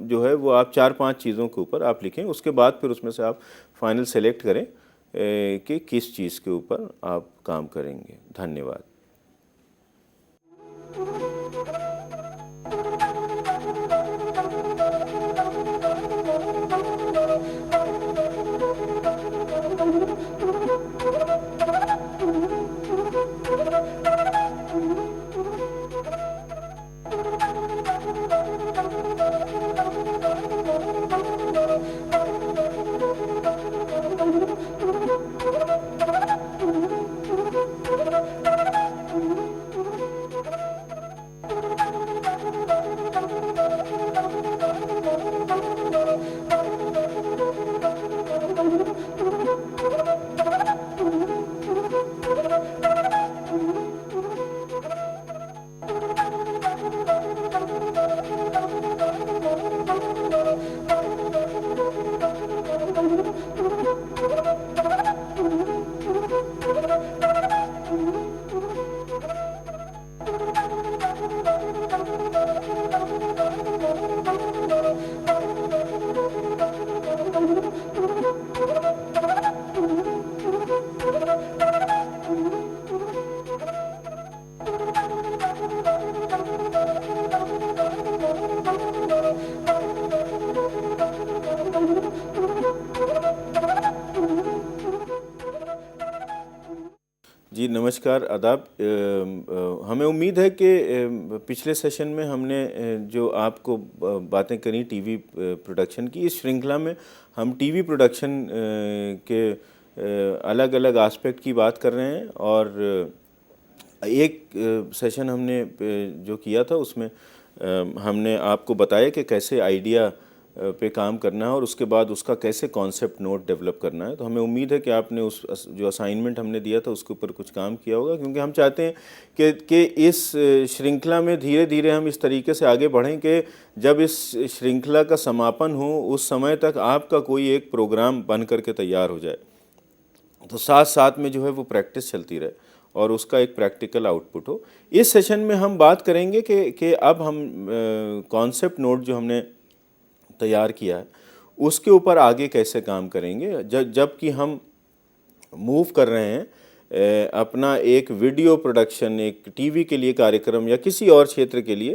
S2: जो है वो आप 4-5 चीज़ों के ऊपर आप लिखें। उसके बाद फिर उसमें से आप फाइनल सेलेक्ट करें कि किस चीज़ के ऊपर आप काम करेंगे। धन्यवाद। नमस्कार, आदाब। हमें उम्मीद है कि पिछले सेशन में हमने जो आपको बातें करी टीवी प्रोडक्शन की, इस श्रृंखला में हम टीवी प्रोडक्शन के अलग अलग एस्पेक्ट की बात कर रहे हैं। और एक सेशन हमने जो किया था उसमें हमने आपको बताया कि कैसे आइडिया पे काम करना है और उसके बाद उसका कैसे कॉन्सेप्ट नोट डेवलप करना है। तो हमें उम्मीद है कि आपने उस जो असाइनमेंट हमने दिया था उसके ऊपर कुछ काम किया होगा, क्योंकि हम चाहते हैं कि इस श्रृंखला में धीरे धीरे हम इस तरीके से आगे बढ़ें कि जब इस श्रृंखला का समापन हो उस समय तक आपका कोई एक प्रोग्राम बन करके तैयार हो जाए, तो साथ साथ में जो है वो प्रैक्टिस चलती रहे और उसका एक प्रैक्टिकल आउटपुट हो। इस सेशन में हम बात करेंगे कि अब हम कॉन्सेप्ट नोट जो हमने तैयार किया है उसके ऊपर आगे कैसे काम करेंगे, जबकि हम मूव कर रहे हैं अपना एक वीडियो प्रोडक्शन, एक टीवी के लिए कार्यक्रम या किसी और क्षेत्र के लिए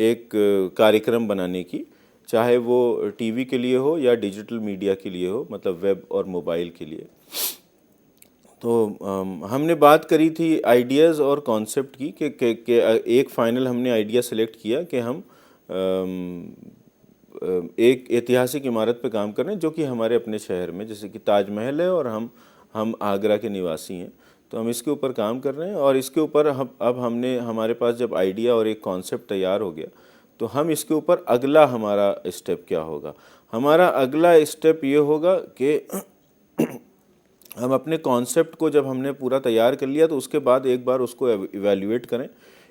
S2: एक कार्यक्रम बनाने की, चाहे वो टीवी के लिए हो या डिजिटल मीडिया के लिए हो, मतलब वेब और मोबाइल के लिए। तो हमने बात करी थी आइडियाज़ और कॉन्सेप्ट की कि एक फ़ाइनल हमने आइडिया सेलेक्ट किया कि हम एक ऐतिहासिक इमारत पे काम कर रहे हैं जो कि हमारे अपने शहर में, जैसे कि ताजमहल है और हम आगरा के निवासी हैं, तो हम इसके ऊपर काम कर रहे हैं। और इसके ऊपर अब हमने, हमारे पास जब आइडिया और एक कॉन्सेप्ट तैयार हो गया तो हम इसके ऊपर अगला हमारा स्टेप क्या होगा। हमारा अगला स्टेप ये होगा कि हम अपने कॉन्सेप्ट को जब हमने पूरा तैयार कर लिया तो उसके बाद एक बार उसको इवैल्यूएट करें,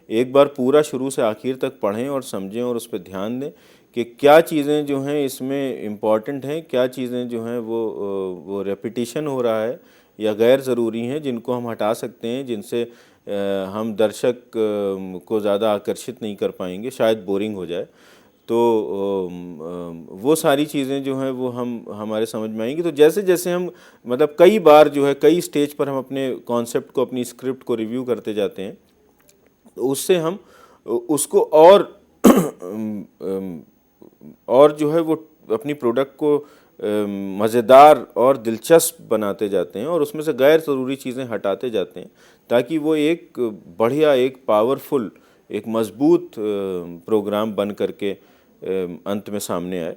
S2: एक बार पूरा शुरू से आखिर तक पढ़ें और समझें और उस पर ध्यान दें कि क्या चीज़ें जो हैं इसमें इम्पॉर्टेंट हैं, क्या चीज़ें जो हैं वो रेपिटिशन हो रहा है या गैर ज़रूरी हैं, जिनको हम हटा सकते हैं, जिनसे हम दर्शक को ज़्यादा आकर्षित नहीं कर पाएंगे, शायद बोरिंग हो जाए। तो वो सारी चीज़ें जो हैं वो हमारे समझ में आएंगी। तो जैसे जैसे हम, मतलब कई बार जो है कई स्टेज पर हम अपने कॉन्सेप्ट को, अपनी स्क्रिप्ट को रिव्यू करते जाते हैं, तो उससे हम उसको और जो है वो अपनी प्रोडक्ट को मज़ेदार और दिलचस्प बनाते जाते हैं और उसमें से गैर ज़रूरी चीज़ें हटाते जाते हैं, ताकि वो एक बढ़िया, एक पावरफुल, एक मज़बूत प्रोग्राम बन करके अंत में सामने आए।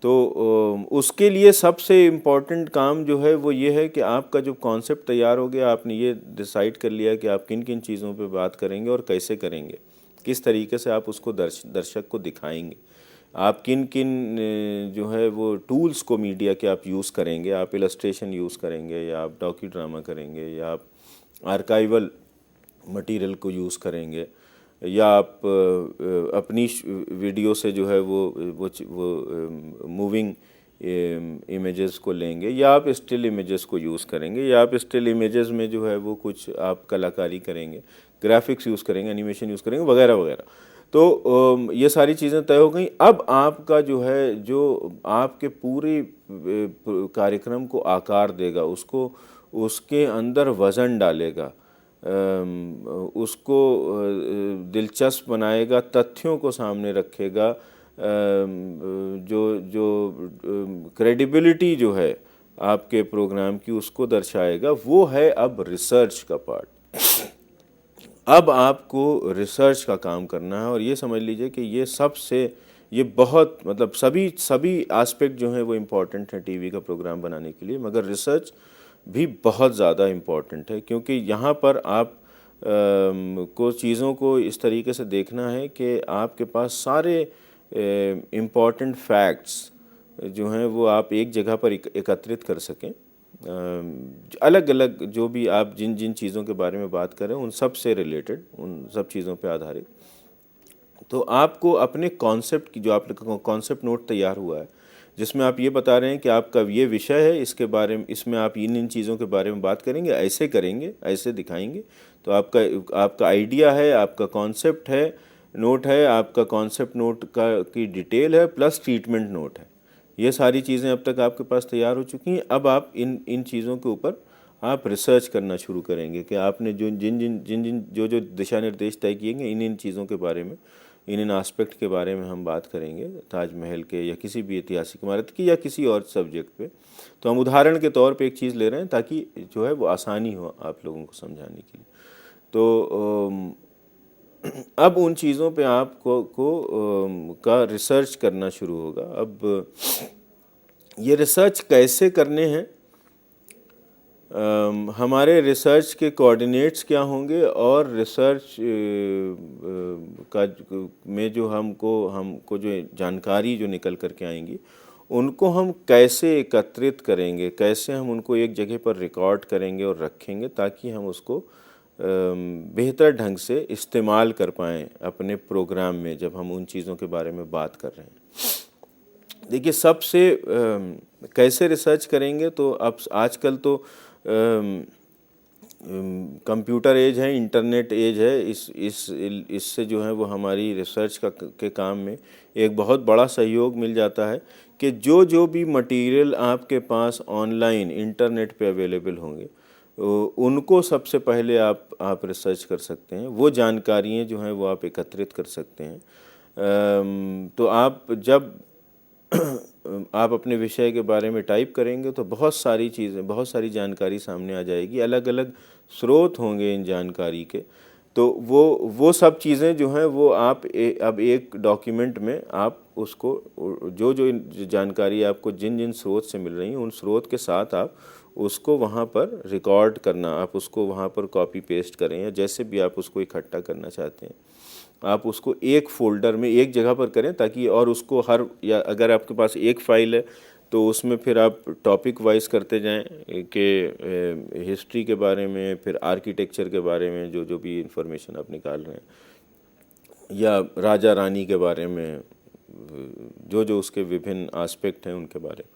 S2: तो उसके लिए सबसे इम्पॉर्टेंट काम जो है वो ये है कि आपका जो कॉन्सेप्ट तैयार हो गया, आपने ये डिसाइड कर लिया कि आप किन किन चीज़ों पे बात करेंगे और कैसे करेंगे, किस तरीके से आप उसको दर्शक को दिखाएंगे, आप किन किन जो है वो टूल्स को मीडिया के आप यूज़ करेंगे, आप इलस्ट्रेशन यूज़ करेंगे या आप डॉक्यू ड्रामा करेंगे या आप आर्काइवल मटेरियल को यूज़ करेंगे या आप अपनी वीडियो से जो है वो मूविंग इमेजेस को लेंगे या आप स्टिल इमेजेस को यूज़ करेंगे या आप स्टिल इमेजेस में जो है वो कुछ आप कलाकारी करेंगे, ग्राफिक्स यूज़ करेंगे, एनिमेशन यूज़ करेंगे, वगैरह वगैरह। तो ये सारी चीज़ें तय हो गई। अब आपका जो है, जो आपके पूरे कार्यक्रम को आकार देगा, उसको उसके अंदर वज़न डालेगा, उसको दिलचस्प बनाएगा, तथ्यों को सामने रखेगा, जो क्रेडिबिलिटी जो है आपके प्रोग्राम की उसको दर्शाएगा, वो है अब रिसर्च का पार्ट। अब आपको रिसर्च का काम करना है और ये समझ लीजिए कि ये बहुत, मतलब सभी एस्पेक्ट जो हैं वो इम्पॉर्टेंट हैं टीवी का प्रोग्राम बनाने के लिए, मगर रिसर्च भी बहुत ज़्यादा इम्पॉर्टेंट है, क्योंकि यहाँ पर आप को चीज़ों को इस तरीके से देखना है कि आपके पास सारे इम्पॉर्टेंट फैक्ट्स जो हैं वो आप एक जगह पर एकत्रित कर सकें। अलग अलग जो भी आप जिन जिन चीज़ों के बारे में बात करें उन सब से रिलेटेड, उन सब चीज़ों पे आधारित। तो आपको अपने कॉन्सेप्ट की, जो आपका कॉन्सेप्ट नोट तैयार हुआ है जिसमें आप ये बता रहे हैं कि आपका ये विषय है, इसके बारे में, इसमें आप इन चीज़ों के बारे में बात करेंगे, ऐसे करेंगे, ऐसे दिखाएंगे, तो आपका आइडिया है, आपका कॉन्सेप्ट है, नोट है, आपका कॉन्सेप्ट नोट की डिटेल है, प्लस ट्रीटमेंट नोट है। ये सारी चीज़ें अब तक आपके पास तैयार हो चुकी हैं। अब आप इन चीज़ों के ऊपर आप रिसर्च करना शुरू करेंगे कि आपने जो जिन जो दिशा निर्देश तय किए हैं इन चीज़ों के बारे में इन एस्पेक्ट के बारे में हम बात करेंगे ताजमहल के या किसी भी ऐतिहासिक इमारत की या किसी और सब्जेक्ट पे, तो हम उदाहरण के तौर पे एक चीज़ ले रहे हैं ताकि जो है वो आसानी हो आप लोगों को समझाने के लिए। तो अब उन चीज़ों पे आपको का रिसर्च करना शुरू होगा। अब ये रिसर्च कैसे करने हैं, हमारे रिसर्च के कोऑर्डिनेट्स क्या होंगे और रिसर्च का में जो हमको जो जानकारी जो निकल कर के आएंगी उनको हम कैसे एकत्रित करेंगे, कैसे हम उनको एक जगह पर रिकॉर्ड करेंगे और रखेंगे ताकि हम उसको बेहतर ढंग से इस्तेमाल कर पाएँ अपने प्रोग्राम में जब हम उन चीज़ों के बारे में बात कर रहे हैं। देखिए, सबसे कैसे रिसर्च करेंगे, तो अब आजकल तो कंप्यूटर एज है, इंटरनेट एज है, इससे जो है वो हमारी रिसर्च के काम में एक बहुत बड़ा सहयोग मिल जाता है कि जो भी मटेरियल आपके पास ऑनलाइन इंटरनेट पे अवेलेबल होंगे उनको सबसे पहले आप रिसर्च कर सकते हैं, वो जानकारियाँ जो हैं वो आप एकत्रित कर सकते हैं। तो आप जब आप अपने विषय के बारे में टाइप करेंगे तो बहुत सारी चीज़ें, बहुत सारी जानकारी सामने आ जाएगी, अलग अलग स्रोत होंगे इन जानकारी के। तो वो सब चीज़ें जो हैं वो आप अब एक डॉक्यूमेंट में आप उसको जो जानकारी आपको जिन जिन स्रोत से मिल रही हैं उन स्रोत के साथ आप उसको वहाँ पर रिकॉर्ड करना, आप उसको वहाँ पर कॉपी पेस्ट करें या जैसे भी आप उसको इकट्ठा करना चाहते हैं आप उसको एक फ़ोल्डर में एक जगह पर करें ताकि, और उसको या अगर आपके पास एक फ़ाइल है तो उसमें फिर आप टॉपिक वाइज करते जाएं कि हिस्ट्री के बारे में, फिर आर्किटेक्चर के बारे में जो भी इंफॉर्मेशन आप निकाल रहे हैं, या राजा रानी के बारे में जो उसके विभिन्न एस्पेक्ट हैं उनके बारे में,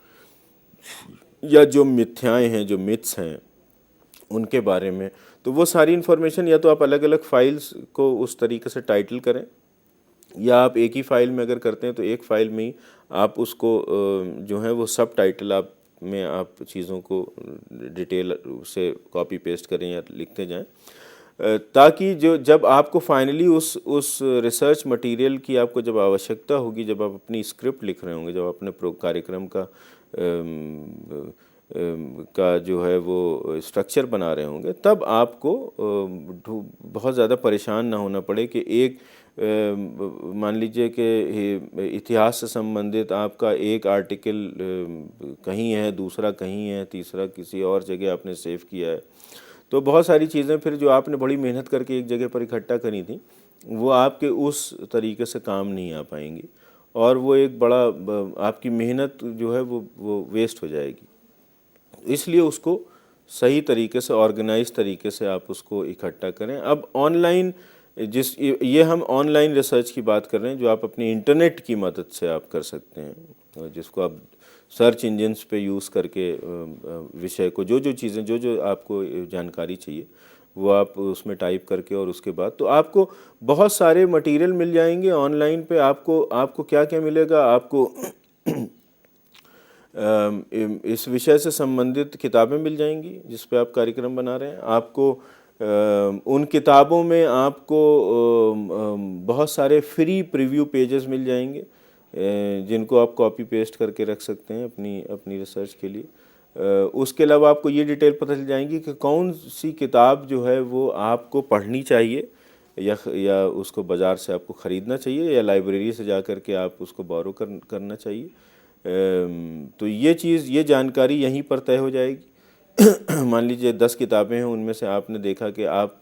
S2: या जो मिथ्याएं हैं, जो मिथ्स हैं उनके बारे में। तो वो सारी इन्फॉर्मेशन या तो आप अलग अलग फाइल्स को उस तरीके से टाइटल करें, या आप एक ही फाइल में अगर करते हैं तो एक फ़ाइल में ही आप उसको जो है वो सब टाइटल आप चीज़ों को डिटेल से कॉपी पेस्ट करें या लिखते जाएं, ताकि जब आपको फाइनली उस रिसर्च मटेरियल की आपको जब आवश्यकता होगी, जब आप अपनी स्क्रिप्ट लिख रहे होंगे, जब अपने कार्यक्रम का जो है वो स्ट्रक्चर बना रहे होंगे, तब आपको बहुत ज़्यादा परेशान ना होना पड़े कि एक मान लीजिए कि इतिहास से संबंधित आपका एक आर्टिकल कहीं है, दूसरा कहीं है, तीसरा किसी और जगह आपने सेव किया है। तो बहुत सारी चीज़ें फिर जो आपने बड़ी मेहनत करके एक जगह पर इकट्ठा करी थी वो आपके उस तरीके से काम नहीं आ पाएंगी और वो एक बड़ा आपकी मेहनत जो है वो वेस्ट हो जाएगी। इसलिए उसको सही तरीके से, ऑर्गेनाइज तरीके से आप उसको इकट्ठा करें। अब ऑनलाइन ये हम ऑनलाइन रिसर्च की बात कर रहे हैं जो आप अपनी इंटरनेट की मदद से आप कर सकते हैं, जिसको आप सर्च इंजन्स पे यूज़ करके विषय को जो चीज़ें जो आपको जानकारी चाहिए वो आप उसमें टाइप करके, और उसके बाद तो आपको बहुत सारे मटेरियल मिल जाएंगे ऑनलाइन पे। आपको क्या क्या मिलेगा, आपको इस विषय से संबंधित किताबें मिल जाएंगी जिस पे आप कार्यक्रम बना रहे हैं। आपको उन किताबों में आपको बहुत सारे फ्री प्रीव्यू पेजेस मिल जाएंगे जिनको आप कॉपी पेस्ट करके रख सकते हैं अपनी रिसर्च के लिए। उसके अलावा आपको ये डिटेल पता चल जाएंगी कि कौन सी किताब जो है वो आपको पढ़नी चाहिए या उसको बाज़ार से आपको ख़रीदना चाहिए या लाइब्रेरी से जा कर के आप उसको बोरो करना चाहिए। तो ये जानकारी यहीं पर तय हो जाएगी। मान लीजिए 10 किताबें हैं, उनमें से आपने देखा कि आप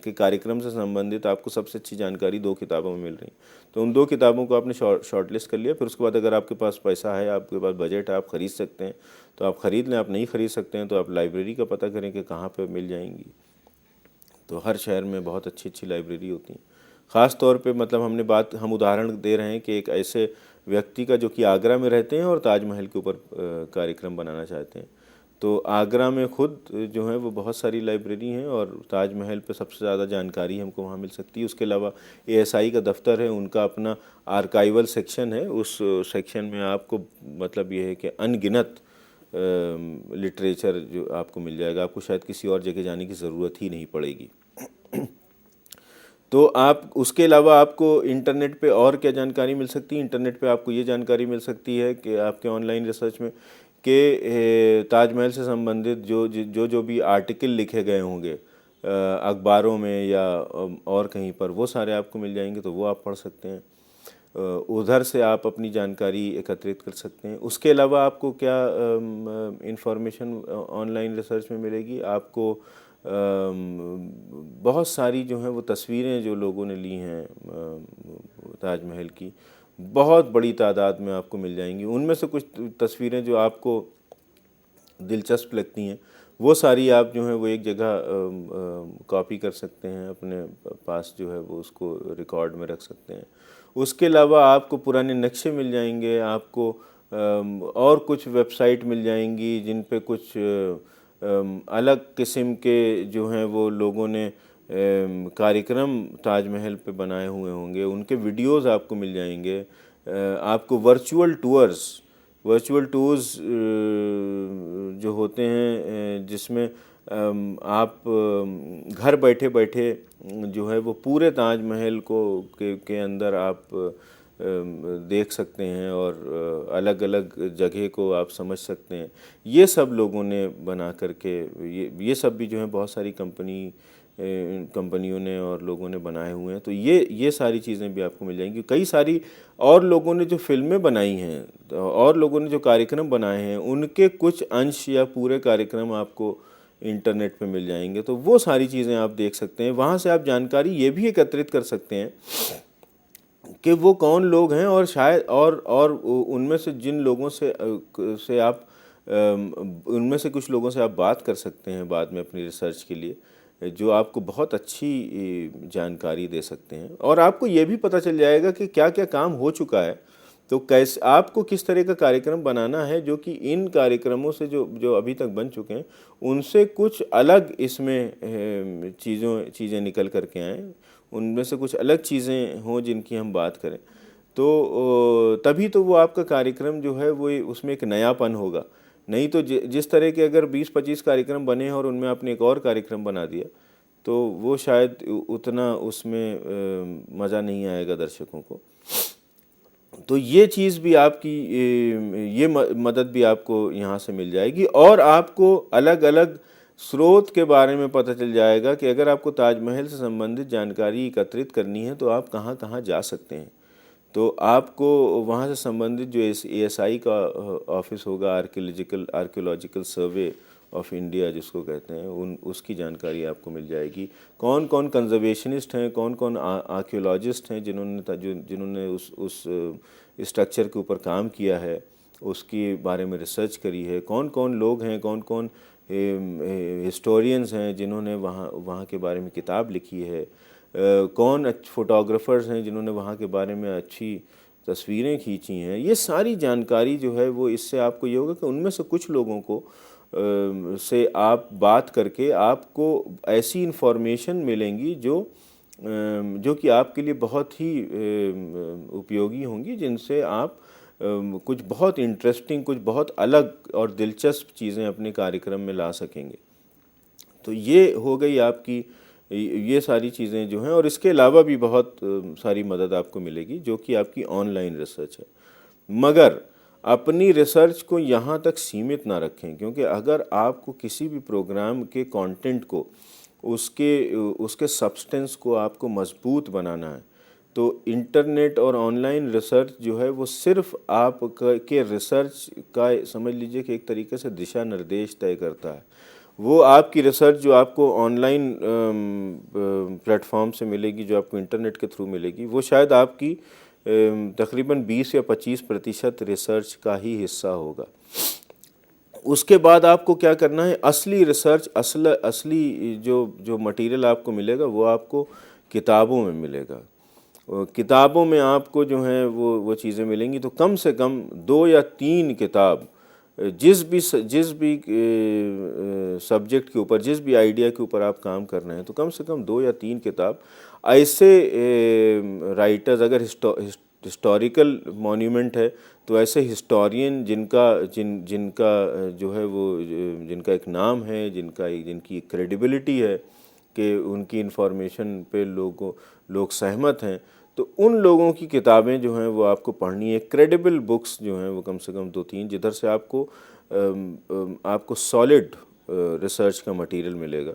S2: के कार्यक्रम से संबंधित आपको सबसे अच्छी जानकारी 2 किताबों में मिल रही, तो उन 2 किताबों को आपने शॉर्टलिस्ट कर लिया। फिर उसके बाद अगर आपके पास पैसा है, आपके पास बजट है, आप ख़रीद सकते हैं तो आप ख़रीद लें। आप नहीं ख़रीद सकते हैं तो आप लाइब्रेरी का पता करें कि कहाँ पर मिल जाएंगी। तो हर शहर में बहुत अच्छी लाइब्रेरी होती हैं। ख़ास तौर पे मतलब हम उदाहरण दे रहे हैं कि एक ऐसे व्यक्ति का जो कि आगरा में रहते हैं और ताजमहल के ऊपर कार्यक्रम बनाना चाहते हैं। तो आगरा में खुद जो है वो बहुत सारी लाइब्रेरी हैं और ताजमहल पे सबसे ज़्यादा जानकारी हमको वहाँ मिल सकती है। उसके अलावा ASI का दफ्तर है, उनका अपना आर्काइवल सेक्शन है। उस सेक्शन में आपको मतलब ये है कि अनगिनत लिटरेचर जो आपको मिल जाएगा, आपको शायद किसी और जगह जाने की ज़रूरत ही नहीं पड़ेगी। तो आप उसके अलावा आपको इंटरनेट पे और क्या जानकारी मिल सकती है? इंटरनेट पे आपको ये जानकारी मिल सकती है कि आपके ऑनलाइन रिसर्च में कि ताजमहल से संबंधित जो भी आर्टिकल लिखे गए होंगे अखबारों में या और कहीं पर, वो सारे आपको मिल जाएंगे, तो वो आप पढ़ सकते हैं। उधर से आप अपनी जानकारी एकत्रित कर सकते हैं। उसके अलावा आपको क्या इंफॉर्मेशन ऑनलाइन रिसर्च में मिलेगी? आपको बहुत सारी जो हैं वो तस्वीरें जो लोगों ने ली हैं ताजमहल की, बहुत बड़ी तादाद में आपको मिल जाएंगी। उनमें से कुछ तस्वीरें जो आपको दिलचस्प लगती हैं, वो सारी आप जो है वो एक जगह कॉपी कर सकते हैं, अपने पास जो है वो उसको रिकॉर्ड में रख सकते हैं। उसके अलावा आपको पुराने नक्शे मिल जाएंगे, आपको और कुछ वेबसाइट मिल जाएंगी जिन पे कुछ अलग किस्म के जो हैं वो लोगों ने कार्यक्रम ताजमहल पे बनाए हुए होंगे, उनके वीडियोस आपको मिल जाएंगे। आपको वर्चुअल टूर्स जो होते हैं जिसमें आप घर बैठे बैठे जो है वो पूरे ताजमहल के अंदर आप देख सकते हैं और अलग अलग जगह को आप समझ सकते हैं। ये सब लोगों ने बना करके ये सब भी जो है बहुत सारी कंपनियों ने और लोगों ने बनाए हुए हैं। तो ये सारी चीज़ें भी आपको मिल जाएंगी। कई सारी और लोगों ने जो फिल्में बनाई हैं और लोगों ने जो कार्यक्रम बनाए हैं, उनके कुछ अंश या पूरे कार्यक्रम आपको इंटरनेट पे मिल जाएंगे। तो वो सारी चीज़ें आप देख सकते हैं। वहाँ से आप जानकारी ये भी एकत्रित कर सकते हैं कि वो कौन लोग हैं, और शायद और उनमें से जिन लोगों से आप उनमें से कुछ लोगों से आप बात कर सकते हैं बाद में अपनी रिसर्च के लिए, जो आपको बहुत अच्छी जानकारी दे सकते हैं। और आपको ये भी पता चल जाएगा कि क्या क्या काम हो चुका है, तो कैसे आपको किस तरह का कार्यक्रम बनाना है जो कि इन कार्यक्रमों से जो अभी तक बन चुके हैं उनसे कुछ अलग इसमें चीज़ें निकल करके आएँ, उनमें से कुछ अलग चीज़ें हों जिनकी हम बात करें। तो तभी तो वो आपका कार्यक्रम जो है वो उसमें एक नयापन होगा। नहीं तो जिस तरह के अगर 20-25 कार्यक्रम बने हैं और उनमें आपने एक और कार्यक्रम बना दिया, तो वो शायद उतना उसमें मज़ा नहीं आएगा दर्शकों को। तो ये चीज़ भी आपकी ये मदद भी आपको यहाँ से मिल जाएगी। और आपको अलग अलग स्रोत के बारे में पता चल जाएगा कि अगर आपको ताजमहल से संबंधित जानकारी एकत्रित करनी है तो आप कहाँ कहाँ जा सकते हैं। तो आपको वहाँ से संबंधित जो ASI का ऑफिस होगा, आर्कियोलॉजिकल सर्वे ऑफ इंडिया जिसको कहते हैं, उसकी जानकारी आपको मिल जाएगी। कौन कौन कंजर्वेशनिस्ट हैं, कौन कौन आर्कियोलॉजिस्ट हैं जिन्होंने उस स्ट्रक्चर के ऊपर काम किया है, उसके बारे में रिसर्च करी है। कौन कौन लोग हैं, कौन कौन हिस्टोरियंस हैं जिन्होंने वहाँ के बारे में किताब लिखी है। कौन फोटोग्राफर्स हैं जिन्होंने वहाँ के बारे में अच्छी तस्वीरें खींची हैं। ये सारी जानकारी जो है वो इससे आपको ये होगा कि उनमें से कुछ लोगों को से आप बात करके आपको ऐसी इन्फॉर्मेशन मिलेंगी जो कि आपके लिए बहुत ही उपयोगी होंगी, जिनसे आप कुछ बहुत इंटरेस्टिंग, कुछ बहुत अलग और दिलचस्प चीज़ें अपने कार्यक्रम में ला सकेंगे। तो ये हो गई आपकी ये सारी चीज़ें जो हैं। और इसके अलावा भी बहुत सारी मदद आपको मिलेगी जो कि आपकी ऑनलाइन रिसर्च है। मगर अपनी रिसर्च को यहाँ तक सीमित ना रखें, क्योंकि अगर आपको किसी भी प्रोग्राम के कंटेंट को उसके सब्सटेंस को आपको मजबूत बनाना है, तो इंटरनेट और ऑनलाइन रिसर्च जो है वो सिर्फ आप के रिसर्च का समझ लीजिए कि एक तरीके से दिशा निर्देश तय करता है। वो आपकी रिसर्च जो आपको ऑनलाइन प्लेटफॉर्म से मिलेगी, जो आपको इंटरनेट के थ्रू मिलेगी, वो शायद आपकी तकरीबन 20 या 25% रिसर्च का ही हिस्सा होगा। उसके बाद आपको क्या करना है, असली रिसर्च, असली जो मटेरियल आपको मिलेगा वो आपको किताबों में मिलेगा। किताबों में आपको जो है वो चीज़ें मिलेंगी। तो कम से कम 2 या 3 किताब जिस भी सब्जेक्ट के ऊपर, जिस भी आइडिया के ऊपर आप काम कर रहे हैं, तो कम से कम 2 या 3 किताब ऐसे राइटर्स, अगर हिस्टोरिकल मॉन्यूमेंट है तो ऐसे हिस्टोरियन जिनका जो है वो जिनका एक नाम है, जिनकी क्रेडिबिलिटी है, कि उनकी इन्फॉर्मेशन पे लोग सहमत हैं, तो उन लोगों की किताबें जो हैं वो आपको पढ़नी है। क्रेडिबल बुक्स जो हैं वो कम से कम 2-3, जिधर से आपको सॉलिड रिसर्च का मटेरियल मिलेगा,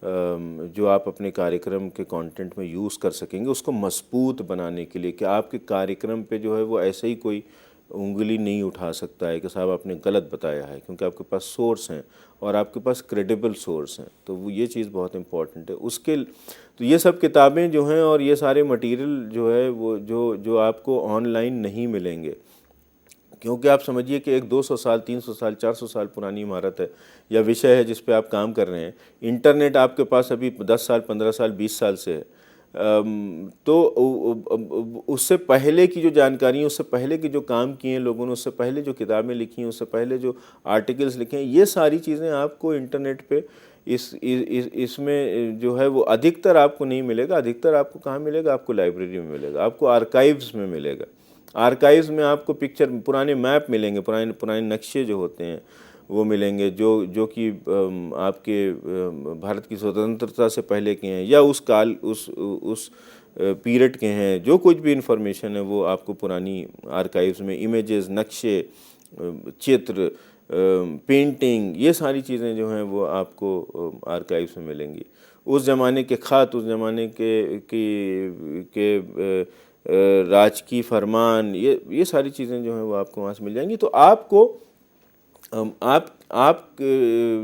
S2: जो आप अपने कार्यक्रम के कंटेंट में यूज़ कर सकेंगे उसको मजबूत बनाने के लिए, कि आपके कार्यक्रम पे जो है वो ऐसे ही कोई उंगली नहीं उठा सकता है कि साहब आपने गलत बताया है, क्योंकि आपके पास सोर्स हैं और आपके पास क्रेडिबल सोर्स हैं। तो वो ये चीज़ बहुत इम्पॉर्टेंट है। तो ये सब किताबें जो हैं और ये सारे मटेरियल जो है वो जो आपको ऑनलाइन नहीं मिलेंगे, क्योंकि आप समझिए कि एक 200 साल, 300 साल, 400 साल पुरानी इमारत है या विषय है जिस पे आप काम कर रहे हैं। इंटरनेट आपके पास अभी 10 साल, 15 साल, 20 साल से है। तो उससे पहले की जो जानकारी है, उससे पहले के जो काम किए हैं लोगों ने, उससे पहले जो किताबें लिखी हैं, उससे पहले जो आर्टिकल्स लिखे हैं, ये सारी चीज़ें आपको इंटरनेट पे इसमें जो है वो अधिकतर आपको नहीं मिलेगा। अधिकतर आपको कहाँ मिलेगा? आपको लाइब्रेरी में मिलेगा, आपको आर्काइव्स में मिलेगा। आर्काइव्स में आपको पुराने मैप मिलेंगे, पुराने नक्शे जो होते हैं वो मिलेंगे, जो कि आपके भारत की स्वतंत्रता से पहले के हैं या उस पीरियड के हैं। जो कुछ भी इंफॉर्मेशन है वो आपको पुरानी आर्काइव्स में, इमेजेस, नक्शे, चित्र, पेंटिंग, ये सारी चीज़ें जो हैं वो आपको आर्काइव्स में मिलेंगी। उस ज़माने के ख़त, उस ज़माने के राजकीय फरमान, ये सारी चीज़ें जो हैं वो आपको वहाँ से मिल जाएंगी। तो आप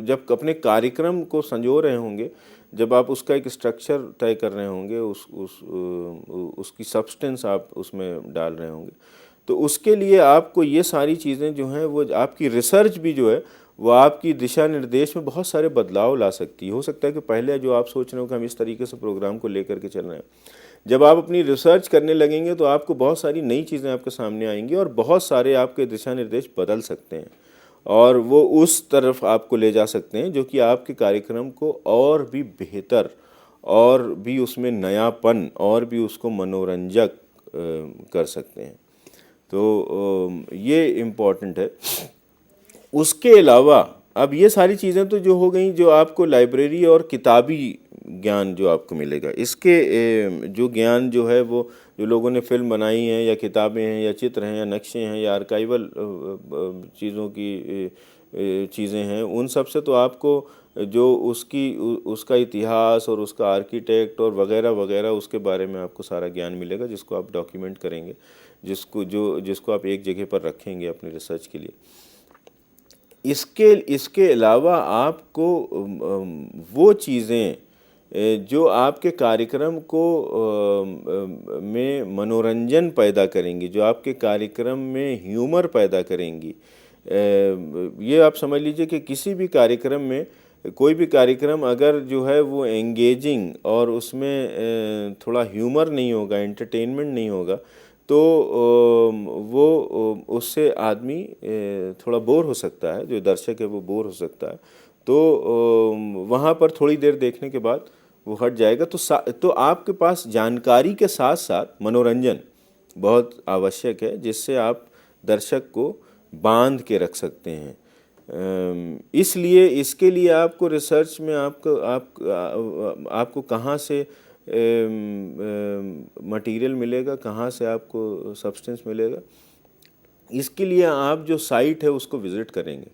S2: जब अपने कार्यक्रम को संजो रहे होंगे, जब आप उसका एक स्ट्रक्चर तय कर रहे होंगे, उसकी सब्सटेंस आप उसमें डाल रहे होंगे, तो उसके लिए आपको ये सारी चीज़ें जो हैं वो, आपकी रिसर्च भी जो है वो आपकी दिशा निर्देश में बहुत सारे बदलाव ला सकती है। हो सकता है कि पहले जो आप सोच रहे हो कि हम इस तरीके से प्रोग्राम को लेकर के चल रहे हैं, जब आप अपनी रिसर्च करने लगेंगे तो आपको बहुत सारी नई चीज़ें आपके सामने आएंगी और बहुत सारे आपके दिशा निर्देश बदल सकते हैं और वो उस तरफ आपको ले जा सकते हैं जो कि आपके कार्यक्रम को और भी बेहतर, और भी उसमें नयापन, और भी उसको मनोरंजक कर सकते हैं। तो ये इम्पॉर्टेंट है। उसके अलावा अब ये सारी चीज़ें तो जो हो गई, जो आपको लाइब्रेरी और किताबी ज्ञान जो आपको मिलेगा, इसके जो ज्ञान जो है वो जो लोगों ने फिल्म बनाई हैं या किताबें हैं या चित्र हैं या नक्शे हैं या आर्काइवल चीज़ों की चीज़ें हैं, उन सब से तो आपको जो उसका इतिहास और उसका आर्किटेक्ट और वगैरह वगैरह, उसके बारे में आपको सारा ज्ञान मिलेगा, जिसको आप डॉक्यूमेंट करेंगे, जिसको आप एक जगह पर रखेंगे अपनी रिसर्च के लिए। इसके अलावा आपको वो चीज़ें जो आपके कार्यक्रम को में मनोरंजन पैदा करेंगी, जो आपके कार्यक्रम में ह्यूमर पैदा करेंगी, ये आप समझ लीजिए कि किसी भी कार्यक्रम में, कोई भी कार्यक्रम अगर जो है वो एंगेजिंग और उसमें थोड़ा ह्यूमर नहीं होगा, एंटरटेनमेंट नहीं होगा, तो वो उससे आदमी थोड़ा बोर हो सकता है, जो दर्शक है वो बोर हो सकता है। तो वहाँ पर थोड़ी देर देखने के बाद वो हट जाएगा। तो आपके पास जानकारी के साथ साथ मनोरंजन बहुत आवश्यक है, जिससे आप दर्शक को बांध के रख सकते हैं। इसलिए इसके लिए आपको रिसर्च में आपको कहाँ से मटेरियल मिलेगा, कहाँ से आपको सब्सटेंस मिलेगा, इसके लिए आप जो साइट है उसको विज़िट करेंगे।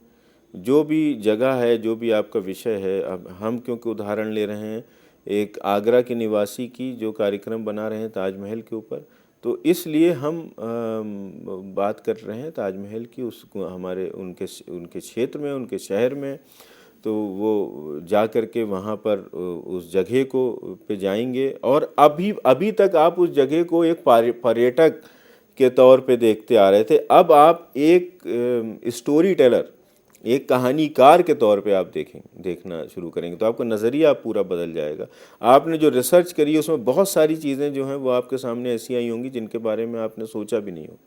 S2: जो भी जगह है, जो भी आपका विषय है, अब हम क्योंकि उदाहरण ले रहे हैं एक आगरा के निवासी की जो कार्यक्रम बना रहे हैं ताजमहल के ऊपर, तो इसलिए हम बात कर रहे हैं ताजमहल की, उसको उनके क्षेत्र में, उनके शहर में। तो वो जा कर के वहाँ पर उस जगह को पे जाएंगे, और अभी तक आप उस जगह को एक पर्यटक के तौर पे देखते आ रहे थे। अब आप एक स्टोरी टेलर, एक कहानीकार के तौर पे आप देखना शुरू करेंगे, तो आपका नज़रिया पूरा बदल जाएगा। आपने जो रिसर्च करी है उसमें बहुत सारी चीज़ें जो हैं वो आपके सामने ऐसी आई होंगी जिनके बारे में आपने सोचा भी नहीं हो।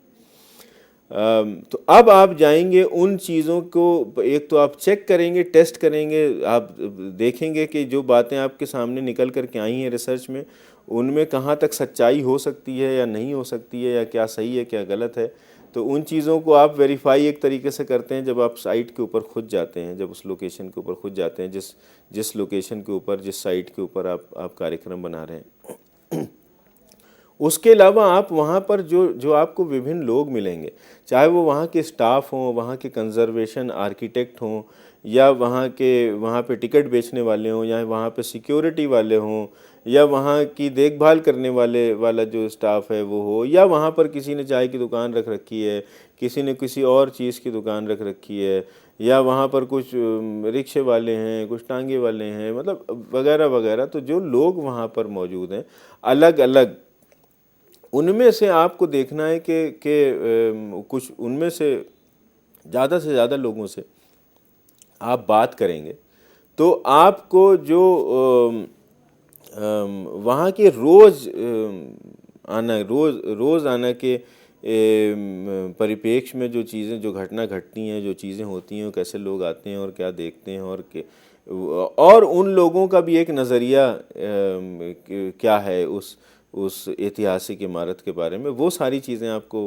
S2: तो अब आप जाएंगे उन चीज़ों को, एक तो आप चेक करेंगे, टेस्ट करेंगे, आप देखेंगे कि जो बातें आपके सामने निकल कर के आई हैं रिसर्च में, उनमें कहाँ तक सच्चाई हो सकती है या नहीं हो सकती है, या क्या सही है क्या गलत है। तो उन चीज़ों को आप वेरीफाई एक तरीके से करते हैं जब आप साइट के ऊपर खुद जाते हैं, जब उस लोकेशन के ऊपर खुद जाते हैं, जिस लोकेशन के ऊपर, जिस साइट के ऊपर आप कार्यक्रम बना रहे हैं। उसके अलावा आप वहाँ पर जो आपको विभिन्न लोग मिलेंगे, चाहे वो वहाँ के स्टाफ हों, वहाँ के कंजर्वेशन आर्किटेक्ट हों, या वहाँ पे टिकट बेचने वाले हों, या वहाँ पे सिक्योरिटी वाले हों, या वहाँ की देखभाल करने वाला जो स्टाफ है वो हो, या वहाँ पर किसी ने चाय की दुकान रख रखी है, किसी ने किसी और चीज़ की दुकान रख रखी है, या वहाँ पर कुछ रिक्शे वाले हैं, कुछ टांगे वाले हैं, मतलब वगैरह वगैरह। तो जो लोग वहाँ पर मौजूद हैं अलग अलग, उनमें से आपको देखना है कि कुछ उनमें से ज़्यादा लोगों से आप बात करेंगे तो आपको जो वहाँ के रोज़ आना के परिप्रेक्ष्य में जो चीज़ें, जो घटना घटती हैं, जो चीज़ें होती हैं, कैसे लोग आते हैं और क्या देखते हैं, और उन लोगों का भी एक नज़रिया क्या है उस ऐतिहासिक इमारत के बारे में, वो सारी चीज़ें आपको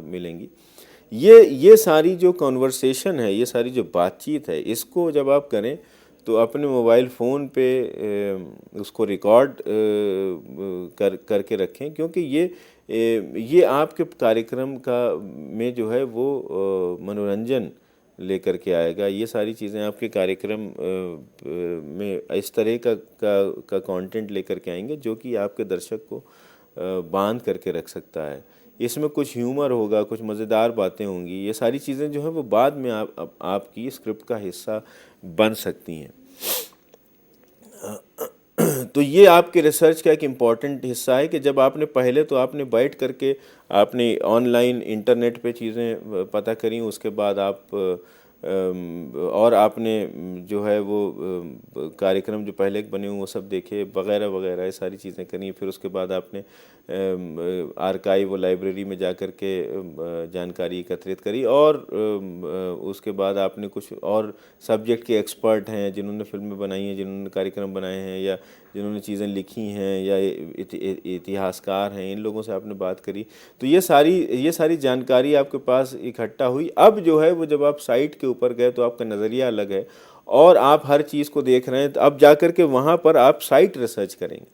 S2: मिलेंगी। ये सारी जो कॉन्वर्सेशन है, ये सारी जो बातचीत है, इसको जब आप करें तो अपने मोबाइल फ़ोन पे उसको रिकॉर्ड करके रखें, क्योंकि ये आपके कार्यक्रम में जो है वो मनोरंजन लेकर के आएगा। ये सारी चीज़ें आपके कार्यक्रम में इस तरह का कंटेंट लेकर के आएंगे जो कि आपके दर्शक को बांध करके रख सकता है। इसमें कुछ ह्यूमर होगा, कुछ मज़ेदार बातें होंगी, ये सारी चीज़ें जो हैं वो बाद में आपकी स्क्रिप्ट का हिस्सा बन सकती हैं। तो ये आपके रिसर्च का एक इम्पॉर्टेंट हिस्सा है कि जब आपने पहले तो आपने बैठ करके आपने ऑनलाइन इंटरनेट पे चीज़ें पता करी, उसके बाद और आपने जो है वो कार्यक्रम जो पहले बने हुए वो सब देखे वगैरह वगैरह, ये सारी चीज़ें करी। फिर उसके बाद आपने आर्काइव और लाइब्रेरी में जा कर के जानकारी एकत्रित करी, और उसके बाद आपने कुछ और सब्जेक्ट के एक्सपर्ट हैं जिन्होंने फिल्में बनाई हैं, जिन्होंने कार्यक्रम बनाए हैं, या जिन्होंने चीज़ें लिखी हैं, या इतिहासकार हैं, इन लोगों से आपने बात करी। तो ये सारी जानकारी आपके पास इकट्ठा हुई। अब जो है वो जब आप साइट के ऊपर गए तो आपका नज़रिया अलग है और आप हर चीज़ को देख रहे हैं। तो अब जा कर के वहाँ पर आप साइट रिसर्च करेंगे,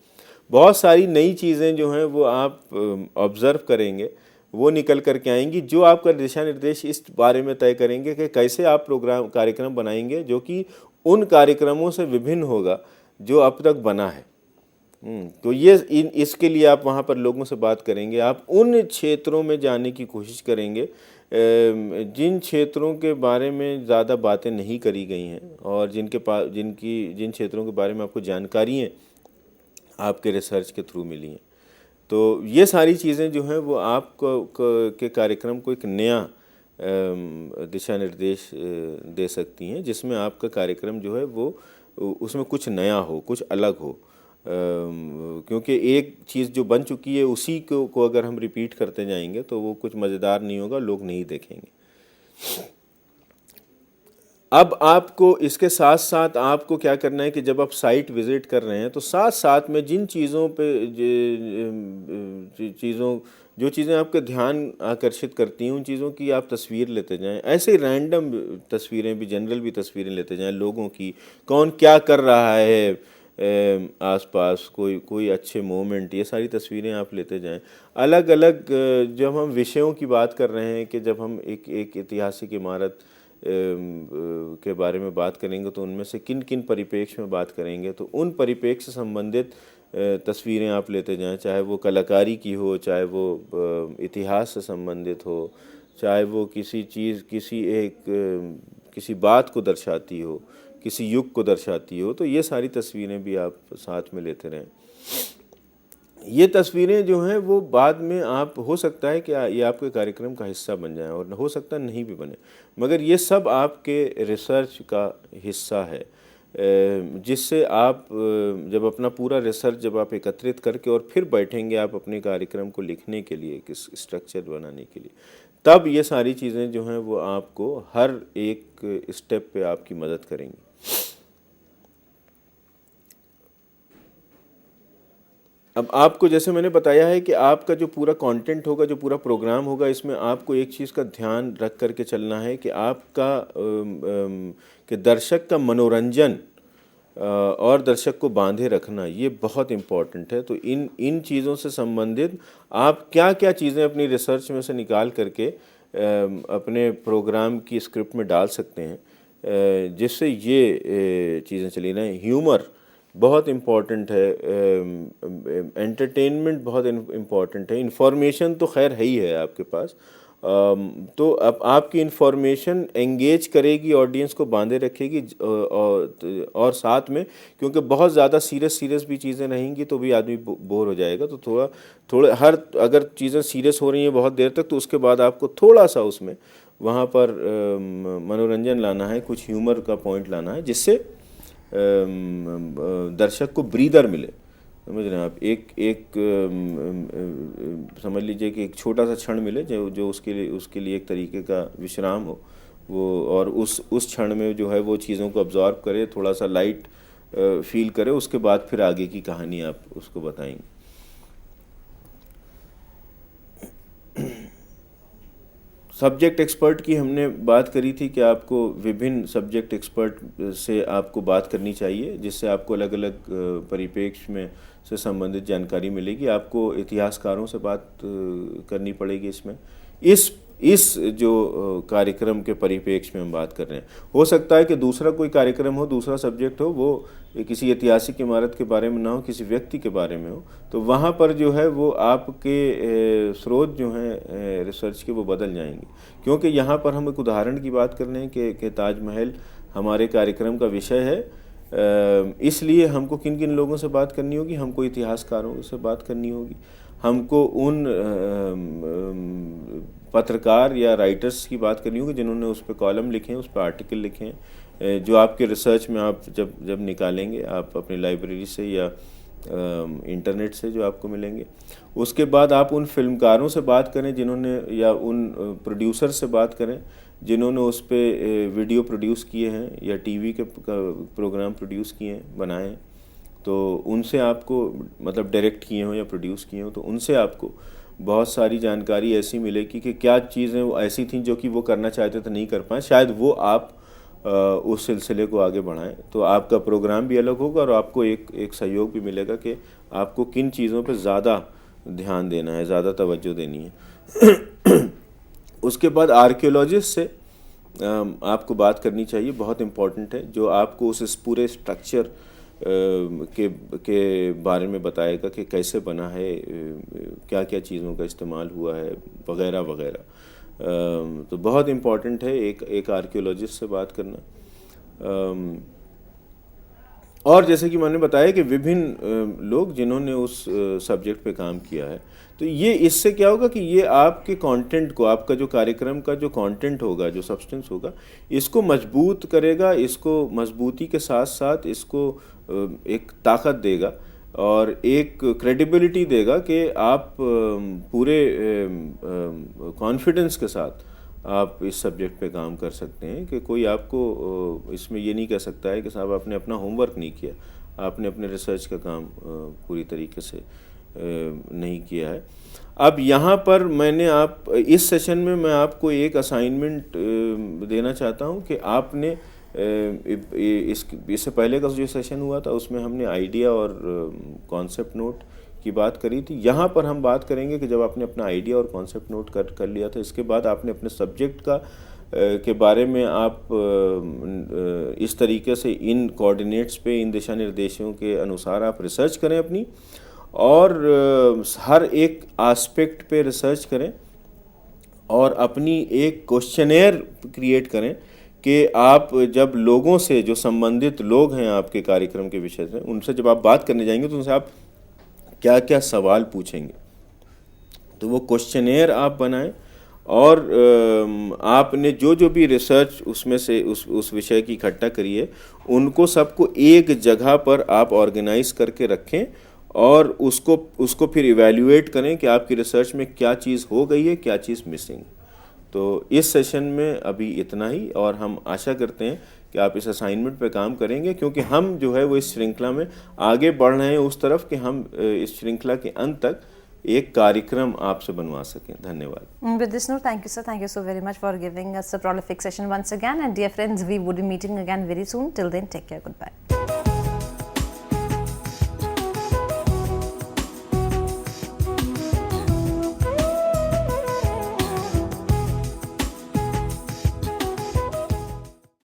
S2: बहुत सारी नई चीज़ें जो हैं वो आप ऑब्ज़र्व करेंगे, वो निकल कर के आएंगी, जो आपका दिशा निर्देश इस बारे में तय करेंगे कि कैसे आप कार्यक्रम बनाएंगे जो कि उन कार्यक्रमों से विभिन्न होगा जो अब तक बना है। तो इसके लिए आप वहाँ पर लोगों से बात करेंगे, आप उन क्षेत्रों में जाने की कोशिश करेंगे जिन क्षेत्रों के बारे में ज़्यादा बातें नहीं करी गई हैं, और जिन क्षेत्रों के बारे में आपको जानकारियाँ आपके रिसर्च के थ्रू मिली हैं। तो ये सारी चीज़ें जो हैं वो आपको के कार्यक्रम को एक नया दिशा निर्देश दे सकती हैं, जिसमें आपका कार्यक्रम जो है वो उसमें कुछ नया हो, कुछ अलग हो। क्योंकि एक चीज़ जो बन चुकी है उसी को अगर हम रिपीट करते जाएंगे तो वो कुछ मज़ेदार नहीं होगा, लोग नहीं देखेंगे। अब आपको इसके साथ साथ आपको क्या करना है कि जब आप साइट विज़िट कर रहे हैं तो साथ साथ में जिन चीज़ों पे जो चीज़ें आपके ध्यान आकर्षित करती हैं उन चीज़ों की आप तस्वीर लेते जाएं। ऐसे रैंडम तस्वीरें भी, जनरल भी तस्वीरें लेते जाएं लोगों की, कौन क्या कर रहा है आसपास, कोई अच्छे मोमेंट, ये सारी तस्वीरें आप लेते जाएं। अलग अलग जब हम विषयों की बात कर रहे हैं कि जब हम एक ऐतिहासिक इमारत के बारे में बात करेंगे तो उनमें से किन किन परिप्रेक्ष्य में बात करेंगे, तो उन परिप्रेक्ष्य से संबंधित तस्वीरें आप लेते जाएं, चाहे वो कलाकारी की हो, चाहे वो इतिहास से संबंधित हो, चाहे वो किसी बात को दर्शाती हो, किसी युग को दर्शाती हो। तो ये सारी तस्वीरें भी आप साथ में लेते रहें। ये तस्वीरें जो हैं वो बाद में आप, हो सकता है कि ये आपके कार्यक्रम का हिस्सा बन जाएं और हो सकता है नहीं भी बने, मगर ये सब आपके रिसर्च का हिस्सा है, जिससे आप जब अपना पूरा रिसर्च जब आप एकत्रित करके और फिर बैठेंगे आप अपने कार्यक्रम को लिखने के लिए, किस स्ट्रक्चर बनाने के लिए, तब ये सारी चीज़ें जो हैं वो आपको हर एक स्टेप पे आपकी मदद करेंगी। अब आपको जैसे मैंने बताया है कि आपका जो पूरा कंटेंट होगा, जो पूरा प्रोग्राम होगा, इसमें आपको एक चीज़ का ध्यान रख करके चलना है कि आपका कि दर्शक का मनोरंजन और दर्शक को बांधे रखना, ये बहुत इम्पॉर्टेंट है। तो इन चीज़ों से संबंधित आप क्या क्या चीज़ें अपनी रिसर्च में से निकाल करके अपने प्रोग्राम की स्क्रिप्ट में डाल सकते हैं जिससे ये चीज़ें चली रहें। ह्यूमर बहुत इम्पॉर्टेंट है, एंटरटेनमेंट बहुत इम्पॉर्टेंट है, इन्फॉर्मेशन तो खैर है ही है आपके पास। तो अब आपकी इन्फॉर्मेशन एंगेज करेगी, ऑडियंस को बांधे रखेगी और साथ में क्योंकि बहुत ज़्यादा सीरियस भी चीज़ें रहेंगी तो भी आदमी बोर हो जाएगा। तो थोड़ा अगर चीज़ें सीरियस हो रही हैं बहुत देर तक तो उसके बाद आपको थोड़ा सा उसमें वहाँ पर मनोरंजन लाना है, कुछ ह्यूमर का पॉइंट लाना है जिससे दर्शक को ब्रीदर मिले। समझ रहे हैं आप, एक समझ लीजिए कि एक छोटा सा क्षण मिले जो उसके लिए एक तरीके का विश्राम हो वो, और उस क्षण में जो है वो चीज़ों को अब्जॉर्ब करे, थोड़ा सा लाइट फील करे, उसके बाद फिर आगे की कहानी आप उसको बताएंगे। सब्जेक्ट एक्सपर्ट की हमने बात करी थी कि आपको विभिन्न सब्जेक्ट एक्सपर्ट से आपको बात करनी चाहिए जिससे आपको अलग अलग परिप्रेक्ष्य में से संबंधित जानकारी मिलेगी। आपको इतिहासकारों से बात करनी पड़ेगी इसमें। इस जो कार्यक्रम के परिप्रेक्ष्य में हम बात कर रहे हैं, हो सकता है कि दूसरा कोई कार्यक्रम हो, दूसरा सब्जेक्ट हो, वो किसी ऐतिहासिक इमारत के बारे में ना हो, किसी व्यक्ति के बारे में हो, तो वहाँ पर जो है वो आपके स्रोत जो हैं रिसर्च के वो बदल जाएंगे। क्योंकि यहाँ पर हम एक उदाहरण की बात कर रहे हैं कि ताजमहल हमारे कार्यक्रम का विषय है, इसलिए हमको किन किन लोगों से बात करनी होगी, हमको इतिहासकारों से बात करनी होगी, हमको उन पत्रकार या राइटर्स की बात करनी होगी जिन्होंने उस पर कॉलम लिखे हैं, उस पर आर्टिकल लिखे हैं, जो आपके रिसर्च में आप जब निकालेंगे आप अपनी लाइब्रेरी से या इंटरनेट से जो आपको मिलेंगे। उसके बाद आप उन फिल्मकारों से बात करें जिन्होंने, या उन प्रोड्यूसर से बात करें जिन्होंने उस पर वीडियो प्रोड्यूस किए हैं या टीवी के प्रोग्राम प्रोड्यूस किए हैं, बनाए हैं, तो उनसे आपको मतलब डायरेक्ट किए हों या प्रोड्यूस किए हों, तो उनसे आपको बहुत सारी जानकारी ऐसी मिलेगी कि क्या चीज़ें वो ऐसी थीं जो कि वो करना चाहते थे नहीं कर पाए, शायद वो आप उस सिलसिले को आगे बढ़ाएं। तो आपका प्रोग्राम भी अलग होगा और आपको एक सहयोग भी मिलेगा कि आपको किन चीज़ों पे ज़्यादा ध्यान देना है, ज़्यादा तवज्जो देनी है। उसके बाद आर्कियोलॉजिस्ट से आपको बात करनी चाहिए, बहुत इम्पॉर्टेंट है, जो आपको उस पूरे स्ट्रक्चर के बारे में बताएगा कि कैसे बना है, क्या क्या चीज़ों का इस्तेमाल हुआ है, वगैरह वगैरह। तो बहुत इम्पॉर्टेंट है एक आर्कियोलॉजिस्ट से बात करना। और जैसे कि मैंने बताया कि विभिन्न लोग जिन्होंने उस सब्जेक्ट पे काम किया है, तो ये इससे क्या होगा कि ये आपके कंटेंट को, आपका जो कार्यक्रम का जो कंटेंट होगा, जो सब्सटेंस होगा, इसको मजबूत करेगा, इसको मजबूती के साथ साथ इसको एक ताकत देगा और एक क्रेडिबिलिटी देगा कि आप पूरे कॉन्फिडेंस के साथ आप इस सब्जेक्ट पे काम कर सकते हैं कि कोई आपको इसमें ये नहीं कह सकता है कि साहब आपने अपना होमवर्क नहीं किया, आपने अपने रिसर्च का काम पूरी तरीके से नहीं किया है। अब यहाँ पर इस सेशन में मैं आपको एक असाइनमेंट देना चाहता हूँ कि आपने इससे पहले का जो सेशन हुआ था उसमें हमने आइडिया और कॉन्सेप्ट नोट की बात करी थी। यहाँ पर हम बात करेंगे कि जब आपने अपना आइडिया और कॉन्सेप्ट नोट कर लिया था, इसके बाद आपने अपने सब्जेक्ट का के बारे में आप इस तरीके से इन कोऑर्डिनेट्स पे, इन दिशा निर्देशों के अनुसार आप रिसर्च करें अपनी, और हर एक एस्पेक्ट पे रिसर्च करें और अपनी एक क्वेश्चनेयर क्रिएट करें कि आप जब लोगों से, जो संबंधित लोग हैं आपके कार्यक्रम के विषय से, उनसे जब आप बात करने जाएंगे तो उनसे आप क्या क्या सवाल पूछेंगे, तो वो क्वेश्चनेयर आप बनाएं और आपने जो भी रिसर्च उसमें से उस विषय की इकट्ठा करी है, उनको सबको एक जगह पर आप ऑर्गेनाइज करके रखें और उसको फिर इवैल्यूएट करें कि आपकी रिसर्च में क्या चीज़ हो गई है, क्या चीज़ मिसिंग। तो इस सेशन में अभी इतना ही, और हम आशा करते हैं कि आप इस असाइनमेंट पे काम करेंगे, क्योंकि हम जो है वो इस श्रृंखला में आगे बढ़ रहे हैं उस तरफ कि हम इस श्रृंखला के अंत तक एक कार्यक्रम आपसे बनवा सकें। धन्यवाद।
S1: With this note, thank you, sir. Thank you so very much for giving us a prolific session once again. And dear friends, we would be meeting again very soon. Till then, take care. Goodbye.